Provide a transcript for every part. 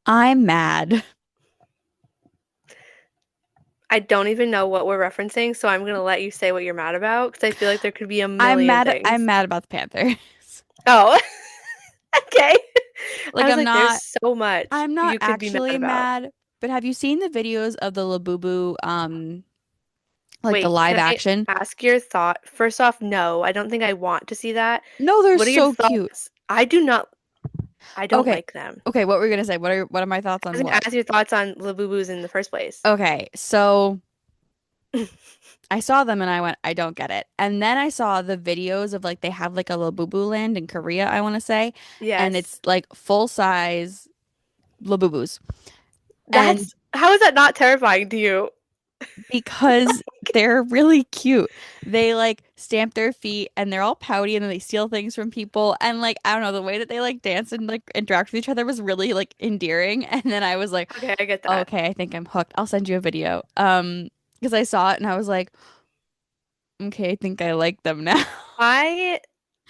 I'm mad. I don't even know what we're referencing, so I'm gonna let you say what you're mad about because I feel like there could be a I'm million mad. I'm things. mad about the Panthers. Oh, okay. I Like was I'm like, there's not. so much I'm not you could be mad actually about. mad. But have you seen the videos of the Labubu, like the Wait, live can I action? ask your thought? First off, no, I don't think I want to see that. No, they're What are your so cute. thoughts? I do not, I don't Okay. like them. Okay, what were you gonna say? What are my thoughts I on was gonna what? ask your thoughts on Labubus in the first place. Okay, so I saw them and I went, I don't get it. And then I saw the videos of like they have like a Labubu land in Korea, I want to say, and Yes. it's like full size Labubus. And How is that not terrifying to you? because they're really cute. They like stamp their feet and they're all pouty and then they steal things from people. And like, I don't know, the way that they like dance and like interact with each other was really like endearing. And then I was like, Okay, I get that. okay, I think I'm hooked. I'll send you a video. Because I saw it and I was like, okay, I think I like them now. I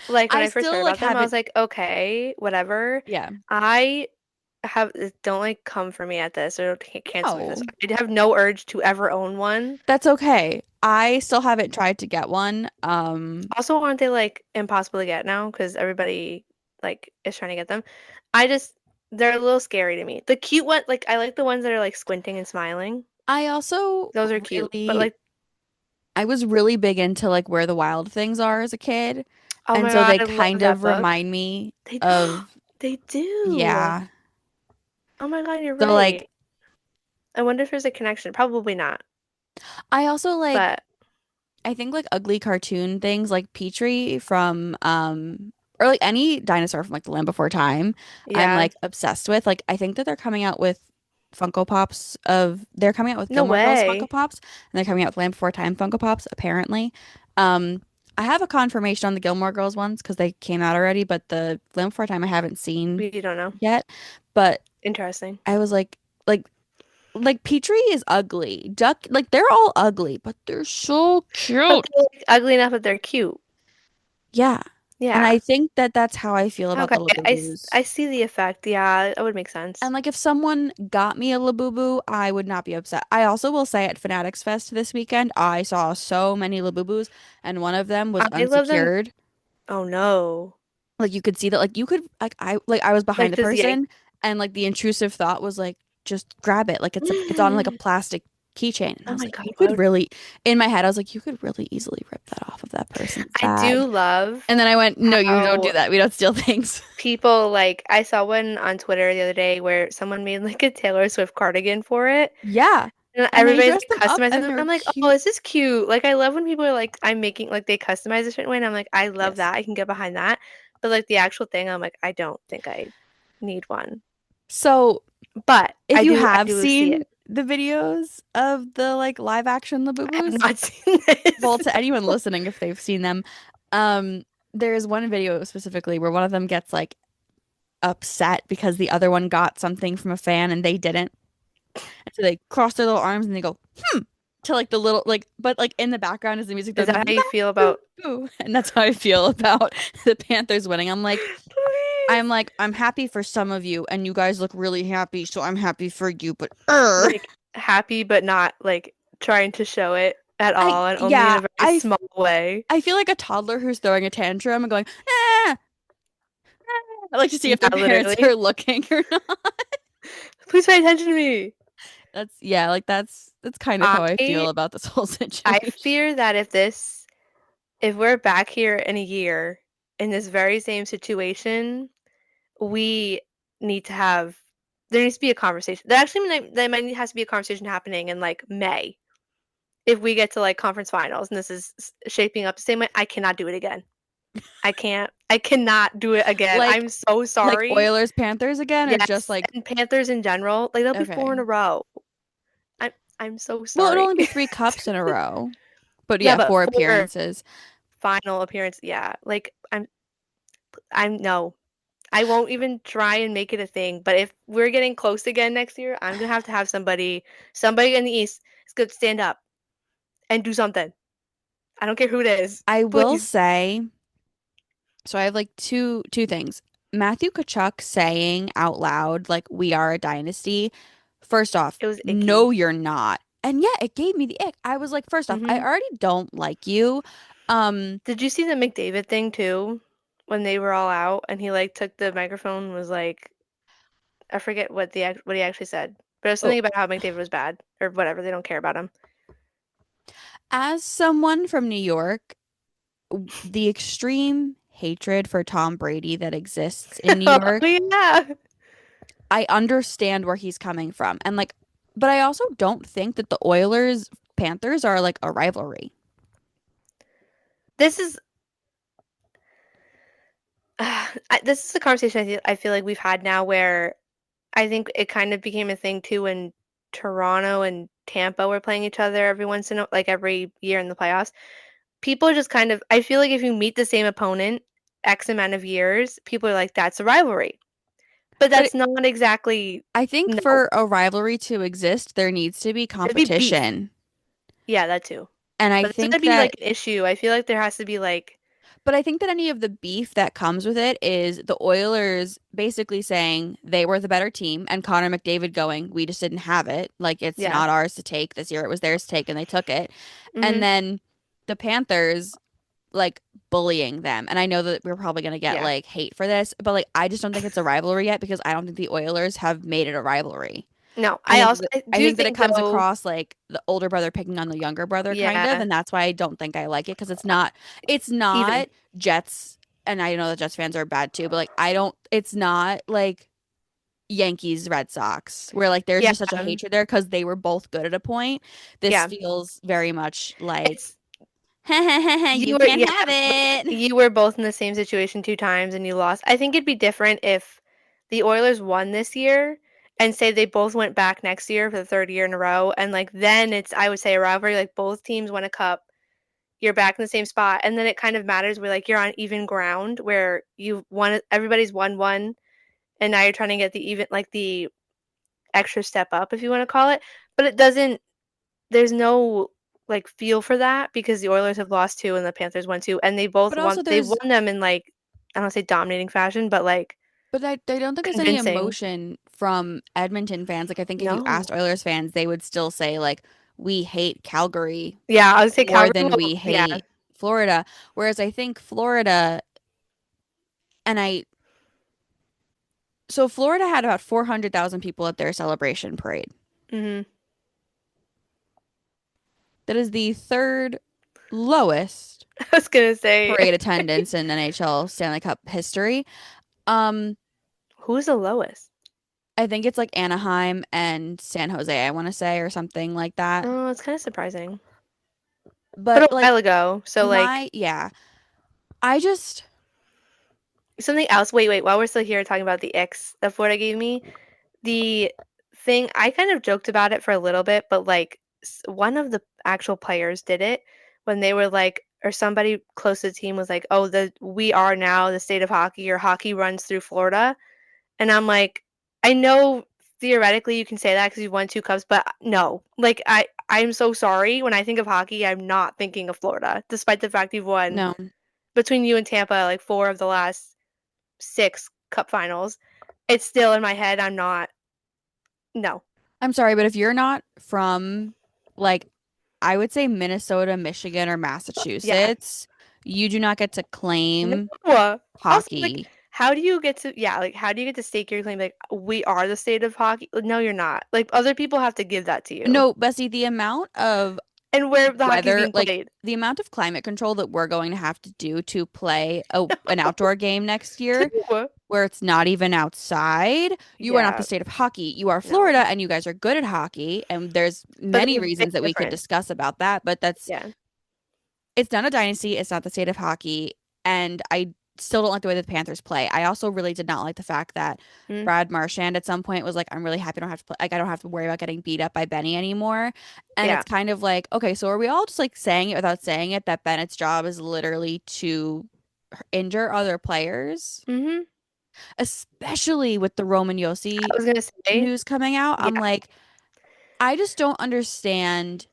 like when I I first heard still like about them, I was haven't, like, okay, whatever. yeah. I have don't like come for me at this or cancel me for this. No, I have no urge to ever own one. that's okay. I still haven't tried to get one. Also, aren't they like impossible to get now because everybody like is trying to get them? I just they're a little scary to me. The cute one, like I like the ones that are like squinting and smiling. I also Those are cute. But really like, I was really big into like Where the Wild Things Are as a kid. oh And my so God, they I love kind that of book. remind me They of, they do. yeah. Oh my God, you're So like right. I wonder if there's a connection. Probably not. I also like But I think like ugly cartoon things like Petrie from or like any dinosaur from like The Land Before Time, I'm yeah, like obsessed with. Like I think that they're coming out with they're coming out with no Gilmore Girls Funko way. Pops and they're coming out with Land Before Time Funko Pops apparently. Um I have a confirmation on the Gilmore Girls ones because they came out already, but the Land Before Time I haven't seen We don't know. yet. But Interesting. I was like Petrie is ugly. Duck like they're all ugly, but they're so But cute. they're like, ugly enough that they're cute. Yeah. And Yeah. I think that that's how I feel about Okay. the Labubus. I see the effect. Yeah, that would make sense. And like if someone got me a Labubu, I would not be upset. I also will say at Fanatics Fest this weekend, I saw so many Labubus and one of them was I love them. unsecured. Oh no. Like you could see that like you could like I was behind Like the just yank. person and like the intrusive thought was like just grab it. Like it's on like a plastic keychain. And I Oh was my like, God. you could really in my head, I was like, you could really easily rip that off of that person's I do bag. love And then I went, no, you don't do how that. We don't steal things. people like I saw one on Twitter the other day where someone made like a Taylor Swift cardigan for it. Yeah. And And they everybody's dress like them up customizing and them. they're I'm like, oh, cute. this is cute. Like I love when people are like, I'm making like they customize a certain way, and I'm like, I love Yes. that. I can get behind that. But like the actual thing, I'm like, I don't think I need one. So But if you I have do see seen it. the videos of the like live action I have Labubus, not seen this. well, to anyone listening, if they've seen them, there is one video specifically where one of them gets like upset because the other one got something from a fan and they didn't. And so they cross their little arms and they go, hmm, to like the little like but like in the background is the music, Is they're that like how you feel boo, about boo. And that's how I feel about the Panthers winning. I'm please? like, I'm happy for some of you, and you guys look really happy, so I'm happy for you, but Like happy but not like trying to show it at I all and only in yeah, a very small way. I feel like a toddler who's throwing a tantrum and going, ah, I like to see if their Yeah, parents are literally. looking or not. Please pay attention to me. That's yeah, like that's kind of how I I feel about this whole I situation. fear that if we're back here in a year in this very same situation, we need to have there needs to be a conversation. There might has to be a conversation happening in like May if we get to like conference finals and this is shaping up the same way. I cannot do it again. I can't. I cannot do it again. Like I'm so like sorry. Oilers Panthers again, or just Yes, like and Panthers in general, like they'll be four in okay. a row. I'm I'm so Well, it'd sorry. only be three cups in a row. But Yeah, yeah, but four four appearances. final appearance. Yeah, like I'm no. I won't even try and make it a thing. But if we're getting close again next year, I'm gonna have somebody in the East is gonna stand up and do something. I don't care who it is. I will Please. say, so I have like two things. Matthew Kachuk saying out loud, like, we are a dynasty. First off, It was no, icky. you're not. And yeah, it gave me the ick. I was like, first off, I Hmm. already don't like you. Um, Did you see the McDavid thing too? When they were all out and he like took the microphone and was like, I forget what he actually said, but it was oh, something about how McDavid was bad or whatever. They don't care about him. as someone from New York, the extreme hatred for Tom Brady that exists in New Oh York, yeah. I understand where he's coming from. And like, but I also don't think that the Oilers Panthers are like a rivalry. This is this is a conversation I feel like we've had now where I think it kind of became a thing too when Toronto and Tampa were playing each other every once in a, like every year in the playoffs. People just kind of I feel like if you meet the same opponent X amount of years, people are like, that's a rivalry. But But that's not exactly I think no. for a rivalry to exist, there needs to be There'd be beef. competition. Yeah, that too. And I But it's gonna think be that, like an issue. I feel like there has to be like, but I think that any of the beef that comes with it is the Oilers basically saying they were the better team and Connor McDavid going, we just didn't have it. Like it's yeah. not ours to take this year. It was theirs to take and they took it. And Hmm. then the Panthers like bullying them. And I know that we're probably going to get Yeah. like hate for this, but like I just don't think it's a rivalry yet because I don't think the Oilers have made it a rivalry. No, I I do think that it think comes though, across like the older brother picking on the younger brother kind of, yeah, and that's why I don't think I like it because it's even. not Jets, and I know the Jets fans are bad too, but like I don't it's not like Yankees Red Sox where like there's Yeah. just such a hatred there because they were both good at a point. This Yeah. feels very much like It's you you were can't yeah, have like it. you were both in the same situation two times and you lost. I think it'd be different if the Oilers won this year and say they both went back next year for the third year in a row and like then it's I would say a rivalry like both teams won a cup. You're back in the same spot and then it kind of matters where like you're on even ground where you've won everybody's won one and now you're trying to get the even like the extra step up if you want to call it. But it doesn't there's no like feel for that because the Oilers have lost two and the Panthers won two, and But also they've won them in like I don't want to say dominating fashion, but like but I don't think there's any convincing. emotion from Edmonton fans. Like I think if you asked No. Oilers fans, they would still say like we hate Calgary Yeah, I would say more Calgary. than Well, we yeah. hate Florida. Whereas I think Florida and I so Florida had about 400,000 people at their celebration parade. Hmm. That is the third lowest I was gonna say, parade attendance in NHL Stanley Cup history. Um, who's the lowest? I think it's like Anaheim and San Jose, I want to say, or something like that. Oh, it's kind of surprising, but But a while like ago. So like yeah, I just something else. Wait. While we're still here talking about the X that Florida gave me, the thing I kind of joked about it for a little bit, but like one of the actual players did it when they were like, or somebody close to the team was like, "Oh, the we are now the state of hockey, or hockey runs through Florida," and I'm like, I know theoretically you can say that because you've won two cups, but no, like I'm so sorry. When I think of hockey, I'm not thinking of Florida, despite the fact you've won no. between you and Tampa like four of the last six cup finals. It's still in my head. I'm not. No. I'm sorry, but if you're not from like I would say Minnesota, Michigan, or Yeah. Massachusetts, you do not get to No. claim Also, like, hockey. how do you get to, yeah, like, how do you get to stake your claim? Like, we are the state of hockey. No, you're not. Like, other people have to give that to you. No, Bessie, the amount of And where the hockey's weather, being like played. the amount of climate control that we're going to have to do to play an outdoor game next year Two. where it's not even outside. You are not the Yeah, state of hockey. You are Florida no. and you guys are good at hockey. And there's But many there's a big reasons that we could difference. discuss about that, but Yeah. it's not a dynasty. It's not the state of hockey. And I still don't like the way that the Panthers play. I also really did not like the fact that Mm, Brad Marchand at some point was like, I'm really happy I don't have to play, like, I don't have to worry about getting beat up by Benny anymore. And yeah. it's kind of like, okay, so are we all just like saying it without saying it that Bennett's job is literally to injure other players? Hmm. Especially with the Roman I Yossi was gonna say, news coming out. yeah. I'm like, I just don't understand.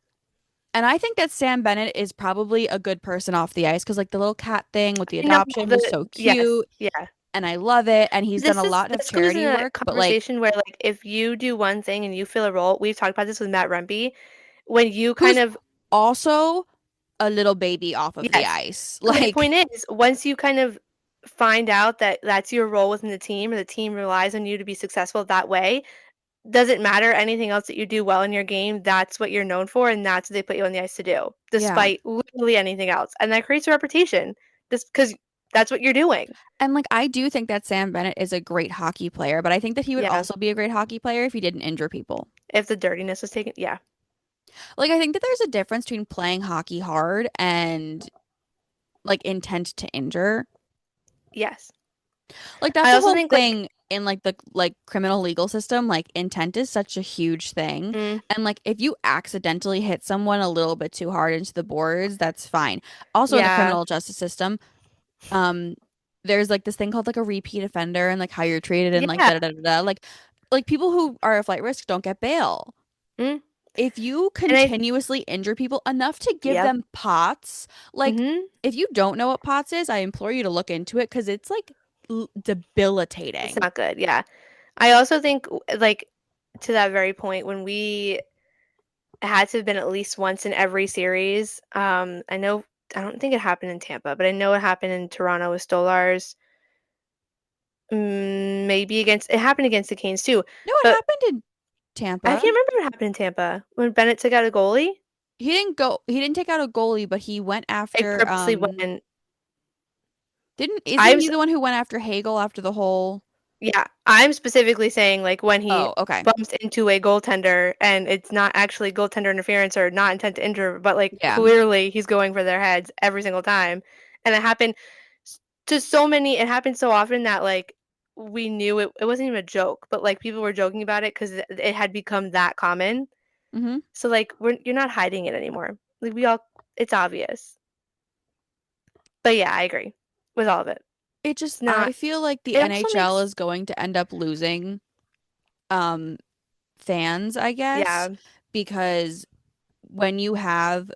And I think that Sam Bennett is probably a good person off the ice because, like, the little cat thing with the I know adoption was the, so yes, cute. yeah. and I love it. And he's done a lot of This goes in charity a work, but like, conversation where like if you do one thing and you fill a role, we've talked about this with Matt Rempe, when you kind who's of also a little baby off of the yes. ice. My Like, point is, once you kind of find out that that's your role within the team, or the team relies on you to be successful that way, doesn't matter anything else that you do well in your game. That's what you're known for, and that's what they put you on the ice to do, yeah. despite literally anything else. And that creates a reputation, just because that's what you're doing. And like, I do think that Sam Bennett is a great hockey player, but I think that he would Yeah. also be a great hockey player if he didn't injure people. If the dirtiness was taken, yeah. Like, I think that there's a difference between playing hockey hard and like intent to injure. Yes. Like that's I the also whole think like, thing in like the like criminal legal system. Like intent is such a huge thing. mm, And like if you accidentally hit someone a little bit too hard into the boards, that's fine. Also in the yeah. criminal justice system, um, there's like this thing called like a repeat offender and like how you're treated and like Yeah. da da da da. Like people who are a flight risk don't get bail. Mm. If you And I continuously injure people enough to give yep. them POTS, like Hmm. if you don't know what POTS is, I implore you to look into it because it's like It's debilitating. not good. Yeah. I also think like to that very point when we had to have been at least once in every series. I know I don't think it happened in Tampa, but I know it happened in Toronto with Stolars. Maybe against it happened against the Canes too. No, it But happened in I Tampa. can't remember what happened in Tampa when Bennett took out a goalie. He didn't take out a goalie, but he went It after purposely went. isn't I'm he the one who went after Hagel after the whole Yeah, I'm specifically saying like when he Oh, okay. bumps into a goaltender and it's not actually goaltender interference or not intent to injure, but like Yeah. clearly he's going for their heads every single time. And it happened to so many, it happened so often that like we knew it wasn't even a joke, but like people were joking about it because it had become that common. Hmm. So like you're not hiding it anymore. Like it's obvious. But yeah, I agree with all of it. It just It's not, I feel like the it also NHL makes, is going to end up losing um fans, I guess, yeah, because when you have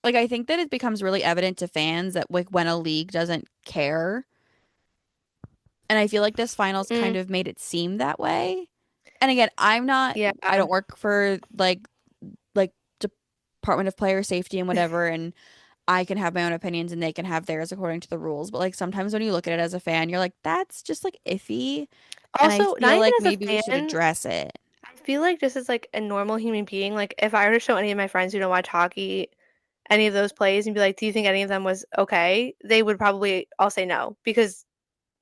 like I think that it becomes really evident to fans that like when a league doesn't care, and I feel like this finals kind mm, of made it seem that way. And again, yeah, I don't work for like Department of Player Safety and whatever, and I can have my own opinions and they can have theirs according to the rules. But like sometimes when you look at it as a fan, you're like, that's just like iffy. And I also, not feel even like as a maybe we should fan, address it. I feel like just as like a normal human being, like if I were to show any of my friends who don't watch hockey any of those plays and be like, "Do you think any of them was okay?" They would probably all say no because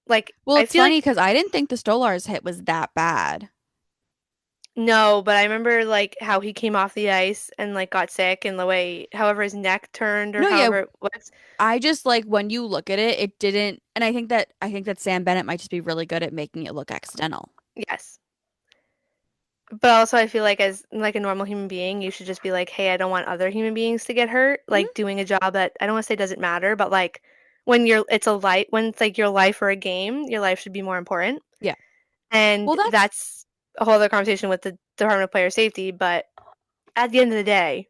like Well, I it's feel funny like because I didn't think the Stolars hit was that bad. no, but I remember like how he came off the ice and like got sick and the way however his neck turned or No, yeah, however it was. I just like when you look at it, it didn't, and I think that Sam Bennett might just be really good at making it look accidental. Yes. But also I feel like as like a normal human being, you should just be like, "Hey, I don't want other human beings to get hurt." Hmm. Like doing a job that I don't want to say doesn't matter, but like when you're it's a life when it's like your life or a game, your life should be more important. Yeah. And Well, that's that's a whole other conversation with the Department of Player Safety, but at the end of the day,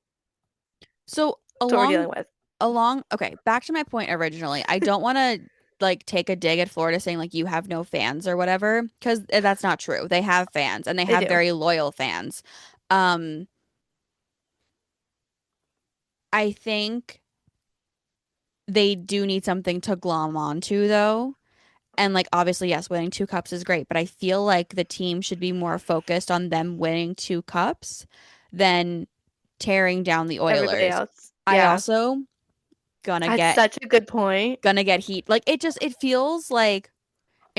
so that's what we're dealing with. okay, back to my point originally. I don't want to like take a dig at Florida saying like you have no fans or whatever because that's not true. They have fans and they They have do. very loyal fans. Um, I think they do need something to glom onto though. And like obviously, yes, winning two cups is great, but I feel like the team should be more focused on them winning two cups than tearing down the Everybody Oilers. else. I Yeah. also gonna That's get such a good point. gonna get heat. Like it feels like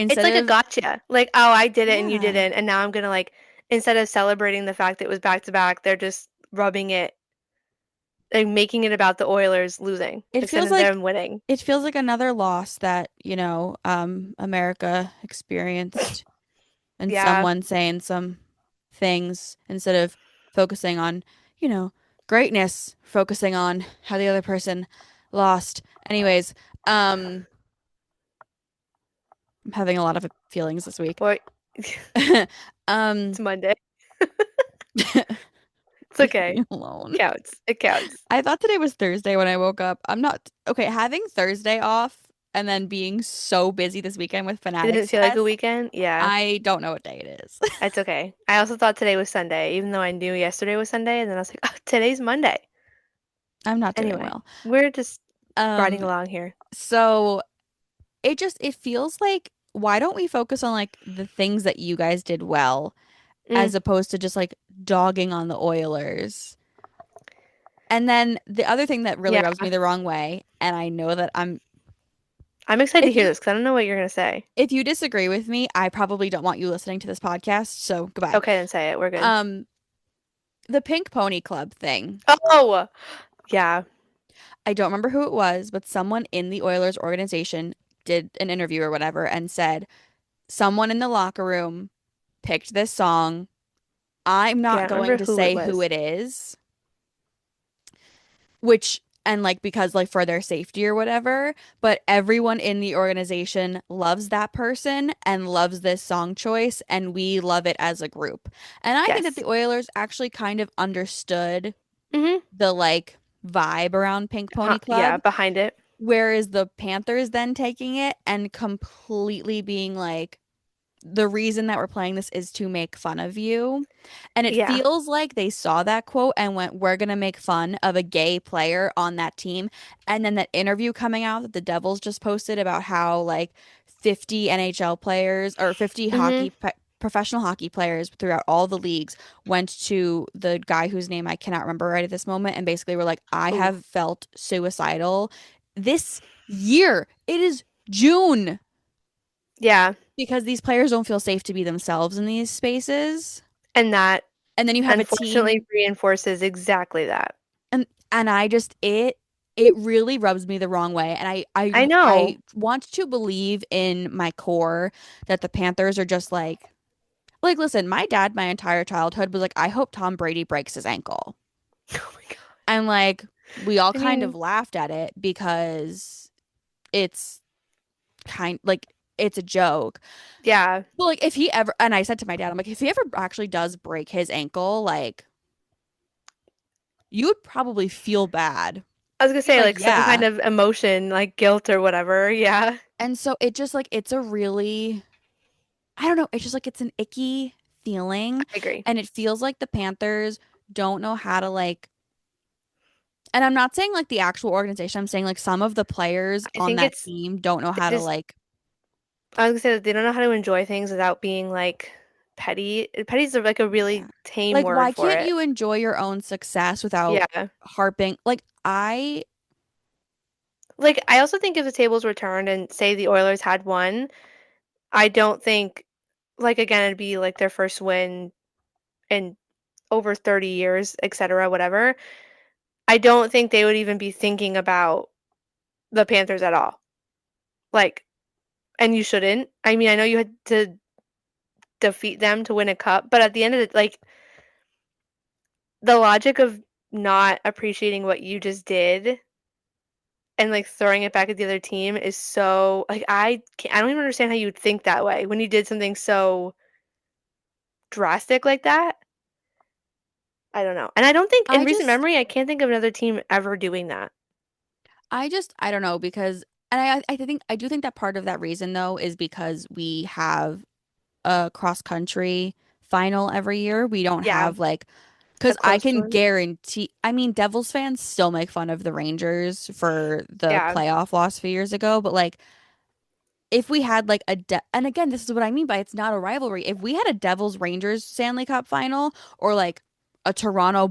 It's instead like a of gotcha. Like, oh, I did it and you yeah, didn't, and now I'm gonna like instead of celebrating the fact that it was back to back, they're just rubbing it like making it about the Oilers losing it instead feels of like them winning. it feels like another loss that, America experienced and Yeah. someone saying some things instead of focusing on, you know, greatness, focusing on how the other person lost. Anyways, um, I'm having a lot of feelings this week. Boy, Um, it's Monday. It's leave okay. me It alone. counts. It counts. I thought today was Thursday when I woke up. I'm not okay. Having Thursday off. and then being so busy this weekend with It didn't Fanatics feel like a Fest. weekend. Yeah, I don't know what day it is. it's okay. I also thought today was Sunday, even though I knew yesterday was Sunday, and then I was like, oh, today's Monday. I'm not doing Anyway, well. we're just riding Um, along here. so it feels like why don't we focus on like the things that you guys did well Mm, as opposed to just like dogging on the Oilers? And then the other thing that really yeah, rubs me the wrong way, and I know that I'm excited to if hear you this because I don't know what you're gonna say. if you disagree with me, I probably don't want you listening to this podcast, so goodbye. Okay, then say it. We're good. Um, the Pink Pony Club thing. Oh, yeah, I don't remember who it was, but someone in the Oilers organization did an interview or whatever and said someone in the locker room picked this song. I'm yeah. I not don't going remember to who it say who was. it is, which and like because like for their safety or whatever, but everyone in the organization loves that person and loves this song choice and we love it as a group. And I think that Yes. the Oilers actually kind of understood Mm-hmm. the like vibe around Pink Pony Yeah, Club. behind it. Whereas the Panthers then taking it and completely being like, the reason that we're playing this is to make fun of you. And it Yeah. feels like they saw that quote and went, we're going to make fun of a gay player on that team. And then that interview coming out that the Devils just posted about how like 50 NHL players or 50 Mm-hmm. professional hockey players throughout all the leagues went to the guy whose name I cannot remember right at this moment and basically were like, I Ooh. have felt suicidal this year. It is June Yeah. because these players don't feel safe to be themselves in these spaces. And that And then you have a unfortunately team reinforces exactly that. and I just it really rubs me the wrong way. And I I know. want to believe in my core that the Panthers are just like listen, my dad my entire childhood was like, I hope Tom Brady breaks his ankle. Oh my God. And like we all I kind of mean, laughed at it because it's like it's a joke. yeah. But like if he ever and I said to my dad, I'm like, if he ever actually does break his ankle, like you would probably feel bad. I was gonna Be say like, like some kind yeah. of emotion, like guilt or whatever. Yeah. And so it just like it's a really I don't know, it's just like it's an icky feeling I agree. and it feels like the Panthers don't know how to like and I'm not saying like the actual organization, I'm saying like some of the players I on think that it's team don't know they how to just like I was gonna say that they don't know how to enjoy things without being like petty. Petty's like a yeah. really tame Like word why for can't it. you enjoy your own success without Yeah. harping like I Like I also think if the tables were turned and say the Oilers had won, I don't think like again it'd be like their first win in over 30 years, etc., whatever. I don't think they would even be thinking about the Panthers at all. Like, and you shouldn't. I mean, I know you had to defeat them to win a cup, but at the end of it, like the logic of not appreciating what you just did and like throwing it back at the other team is so like I don't even understand how you would think that way when you did something so drastic like that. I don't know. And I don't think in I recent just memory I can't think of another team ever doing that. I don't know because and I think I do think that part of that reason though is because we have a cross country final every year. We don't Yeah, have like a because I close can one. guarantee I mean Devils fans still make fun of the Rangers for the Yeah. playoff loss a few years ago, but like if we had like and again this is what I mean by it's not a rivalry. If we had a Devils Rangers Stanley Cup final or like a Toronto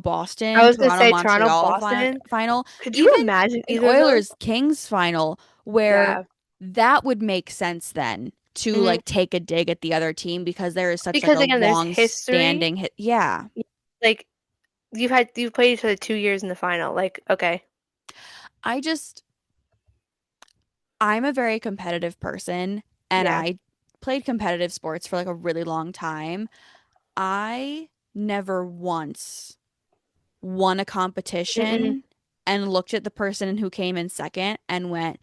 I Boston, was gonna Toronto say Toronto, Montreal Boston. final, Could you even imagine an either of those? Oilers Kings final where Yeah. that would make sense then to Hmm. like take a dig at the other team because there is such like Because a again, there's long history. standing hit. Yeah. Like you've played each other 2 years in the final. Like, okay. I just I'm a very competitive person and Yeah. I played competitive sports for like a really long time. I never once won a Mm-mm. competition and looked at the person who came in second and went,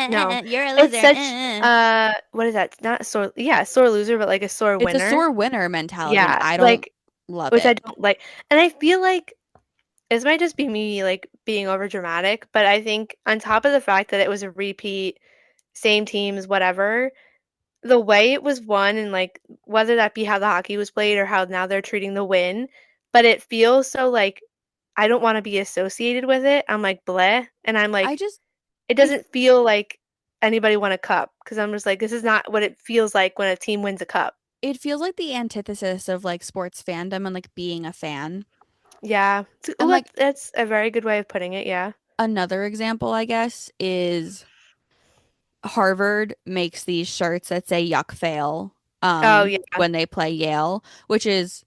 No. You're a It's loser. such what is that? Not a sore yeah, sore loser, but like a sore It's a winner. sore winner mentality, and Yeah. I don't Like love which I it. don't like. And I feel like this might just be me like being over dramatic, but I think on top of the fact that it was a repeat, same teams, whatever, the way it was won and like whether that be how the hockey was played or how now they're treating the win, but it feels so like I don't want to be associated with it. I'm like bleh, and I'm I like just it it doesn't feel like anybody won a cup because I'm just like this is not what it feels like when a team wins a cup. it feels like the antithesis of like sports fandom and like being a fan. Yeah. And Ooh, like that's a very good way of putting it. Yeah. another example, I guess, is Harvard makes these shirts that say yuck fail Oh yeah. when they play Yale, which is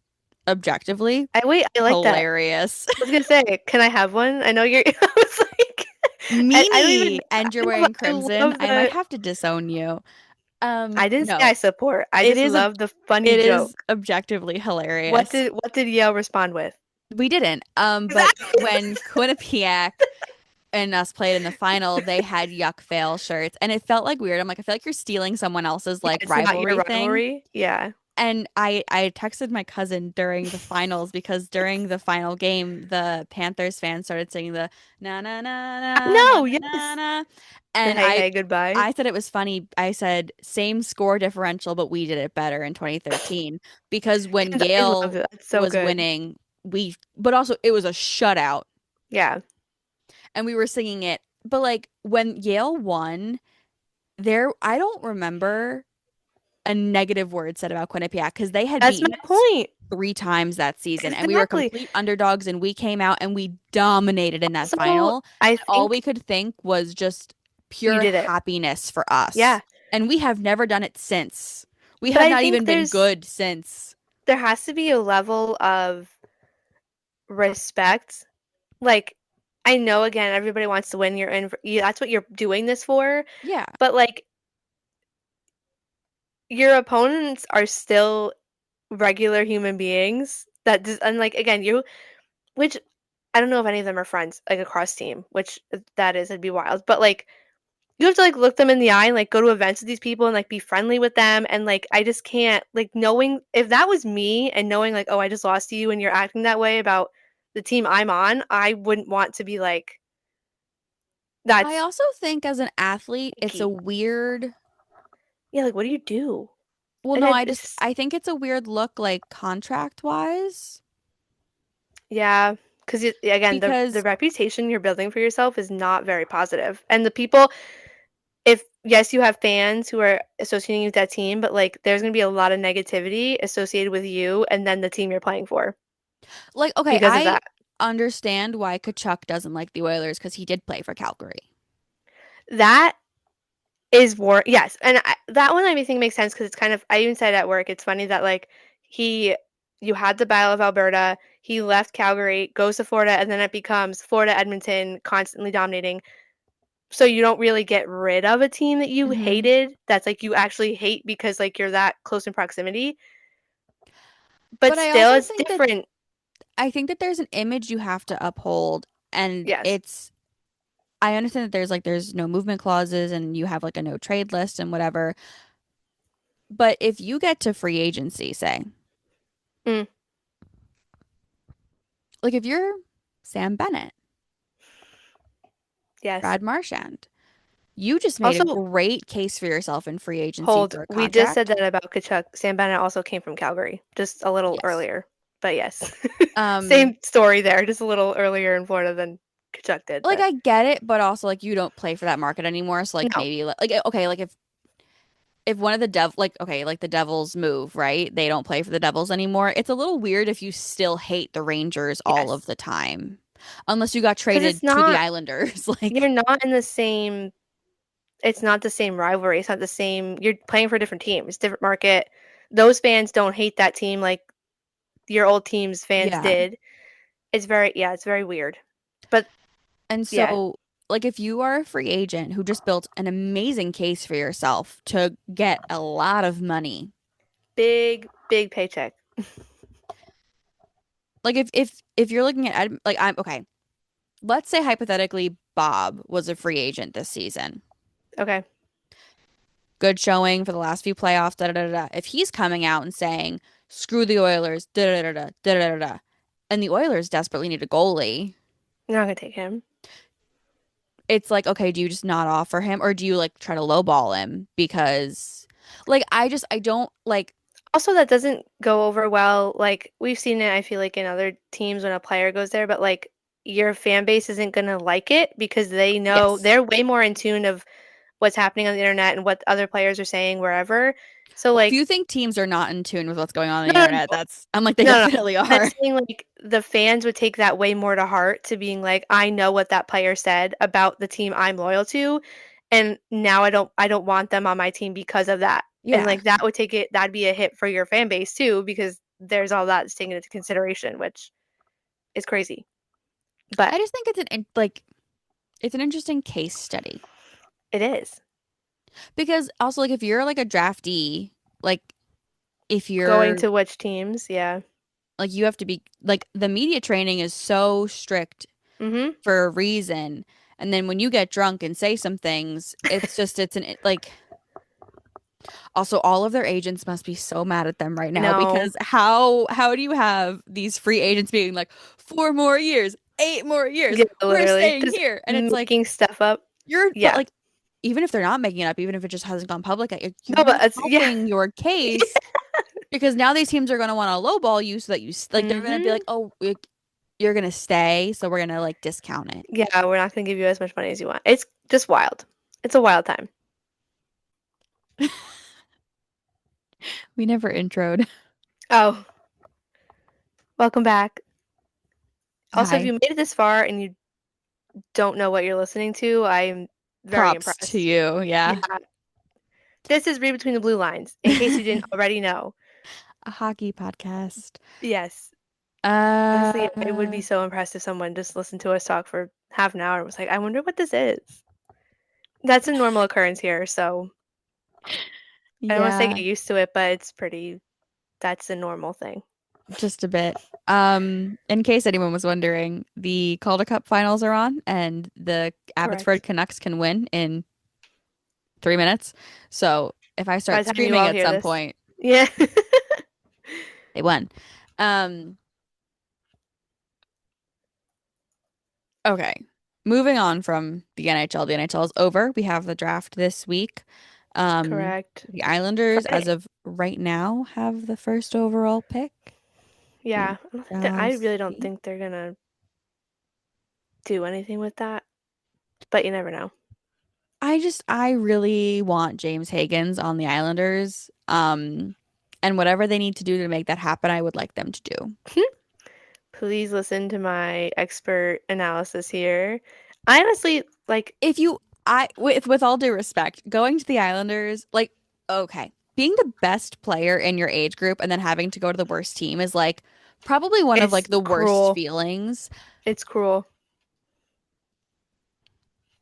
objectively I wait. I like that. hilarious. I was gonna say, can I have one? I know you're. I was like, I don't even. Meanie, I and you're know, but wearing I crimson. love I might the. have to disown you. I didn't say No, I support. I it just is love the funny it is joke. objectively hilarious. What did Yale respond with? We didn't. But when Quinnipiac and us played in the final, they had yuck fail shirts, and it felt like weird. I'm like, I feel like you're stealing someone else's Yeah, like it's not your rivalry thing. rivalry. Yeah. And I texted my cousin during the finals because during the final game, the Panthers fans started singing the na na na na na No. na na Yes. na, The and hey hey goodbye. I said it was funny. I said same score differential, but we did it better in 2013 because when Kenz always loved Yale it. That's so was good. winning, but also it was a shutout, Yeah. and we were singing it. But like when Yale won, I don't remember a negative word said about Quinnipiac because they had That's my beaten us point. 3 times that season and we were Exactly. complete underdogs and we came out and we dominated in that Also, final. I And all we think could think was just you pure did it. happiness for us. Yeah. And we have never done it since. We But have I not think even been good since. there has to be a level of respect. Like, I know again, everybody wants to win. You're in, that's what you're doing this for. Yeah. But like, your opponents are still regular human beings. And like again, which I don't know if any of them are friends, like across team, which that is, it'd be wild. But like, you have to like look them in the eye and like go to events with these people and like be friendly with them. And like, I just can't like knowing if that was me and knowing like, oh, I just lost to you and you're acting that way about the team I'm on, I wouldn't want to be like, I that's also think as an athlete, it's a icky. weird, Yeah, like what do you do? well, Like no, it's I think it's a weird look like contract wise yeah, because again, the because reputation you're building for yourself is not very positive. And the people, if yes, you have fans who are associating you with that team, but like there's gonna be a lot of negativity associated with you and then the team you're playing for like, okay, because of I that. understand why Kachuk doesn't like the Oilers because he did play for Calgary. That is war. Yes, and that one I think makes sense because it's kind of. I even said at work. It's funny that like he, you had the Battle of Alberta. He left Calgary, goes to Florida, and then it becomes Florida Edmonton, constantly dominating. So you don't really get rid of a team that you Hmm. hated. That's like you actually hate because like you're that close in proximity. But But still, it's different. I think that there's an image you have to uphold, and Yes. I understand that there's no movement clauses and you have like a no trade list and whatever. But if you get to free agency, say, Mm, like if you're Sam Bennett, yes. Brad Marchand, you just made a Also, great case for yourself in free agency hold. for a We just said contract. that about Kachuk. Sam Bennett also came from Calgary, just a little Yes. earlier. But yes, Um, same story there, just a little earlier in Florida than Kachuk did. like But I get it, but also like you don't play for that market anymore. So like no, maybe like okay, like if one of the like okay, like the Devils move, right? They don't play for the Devils anymore. It's a little weird if you still hate the Rangers all of yes, the time. Unless you got because it's traded to the not. Islanders. You're Like, not in the same. It's not the same rivalry. It's not the same. You're playing for a different team. It's a different market. Those fans don't hate that team like your old team's fans yeah. did. It's very yeah, it's very weird. But And yeah, so like if you are a free agent who just built an amazing case for yourself to get a lot of money. big paycheck. Like if you're looking at like I'm okay, let's say hypothetically Bob was a free agent this season. Okay. Good showing for the last few playoffs, da da da da. If he's coming out and saying, "Screw the Oilers," da da da da da da da da, and the Oilers desperately need a goalie, You're not gonna take him. It's like, okay, do you just not offer him or do you like try to lowball him? Because like I don't like Also, that doesn't go over well. Like we've seen it, I feel like in other teams when a player goes there, but like your fan base isn't gonna like it because they know yes. they're way more in tune of what's happening on the internet and what other players are saying wherever. So Well, if you like, think teams are not in tune with what's going on no, the no, internet, no, that's I'm like they no, no. definitely I'm are. saying like the fans would take that way more to heart to being like, I know what that player said about the team I'm loyal to, and now I don't want them on my team because of that. And Yeah. like that would take it that'd be a hit for your fan base too, because there's all that's taken into consideration, which is crazy. But I just think like it's an interesting case study it is. because also like if you're like a draftee, like if Going you're to which teams, yeah. like you have to be like the media training is so strict Mm-hmm. for a reason. And then when you get drunk and say some things, like also all of their agents must be so mad at them right I now know. because how do you have these free agents being like 4 more years, 8 more years, Yeah, we're literally. staying Just here. And it's like making stuff up. but Yeah. like even if they're not making it up, even if it just hasn't gone public, you're No, but not it's yeah. helping your case because now these teams are going to want to lowball you so that like they're going to be like, Mm-hmm. "Oh, you're going to stay, so we're going to like discount it." Yeah, we're not gonna give you as much money as you want. It's just wild. It's a wild time. We never introed. Oh, welcome back. Also, if Hi. you made it this far and you don't know what you're listening to, I'm very Props to impressed. you. Yeah, Yeah. this is Read Between the Blue Lines, in case you didn't already know. A hockey podcast. Yes. Honestly, I would Uh, be so impressed if someone just listened to us talk for half an hour and was like, I wonder what this is. That's a normal occurrence here, so I don't want to say get yeah, used to it, but that's a normal thing. just a bit. In case anyone was wondering, the Calder Cup finals are on, and the Abbotsford Correct. Canucks can win in 3 minutes. So if I By start the time you screaming all at hear some this. point, Yeah. they won. Um, okay. Moving on from the NHL. The NHL is over. We have the draft this week. Correct. The Islanders, as Friday. of right now, have the first overall pick. We Yeah, I don't think shall I really don't see. think they're gonna do anything with that, but you never know. I really want James Higgins on the Islanders. And whatever they need to do to make that happen, I would like them to do. Please listen to my expert analysis here. I honestly like If you, I, with all due respect, going to the Islanders, like, okay, being the best player in your age group and then having to go to the worst team is like probably one of it's like the worst cruel. feelings. It's cruel.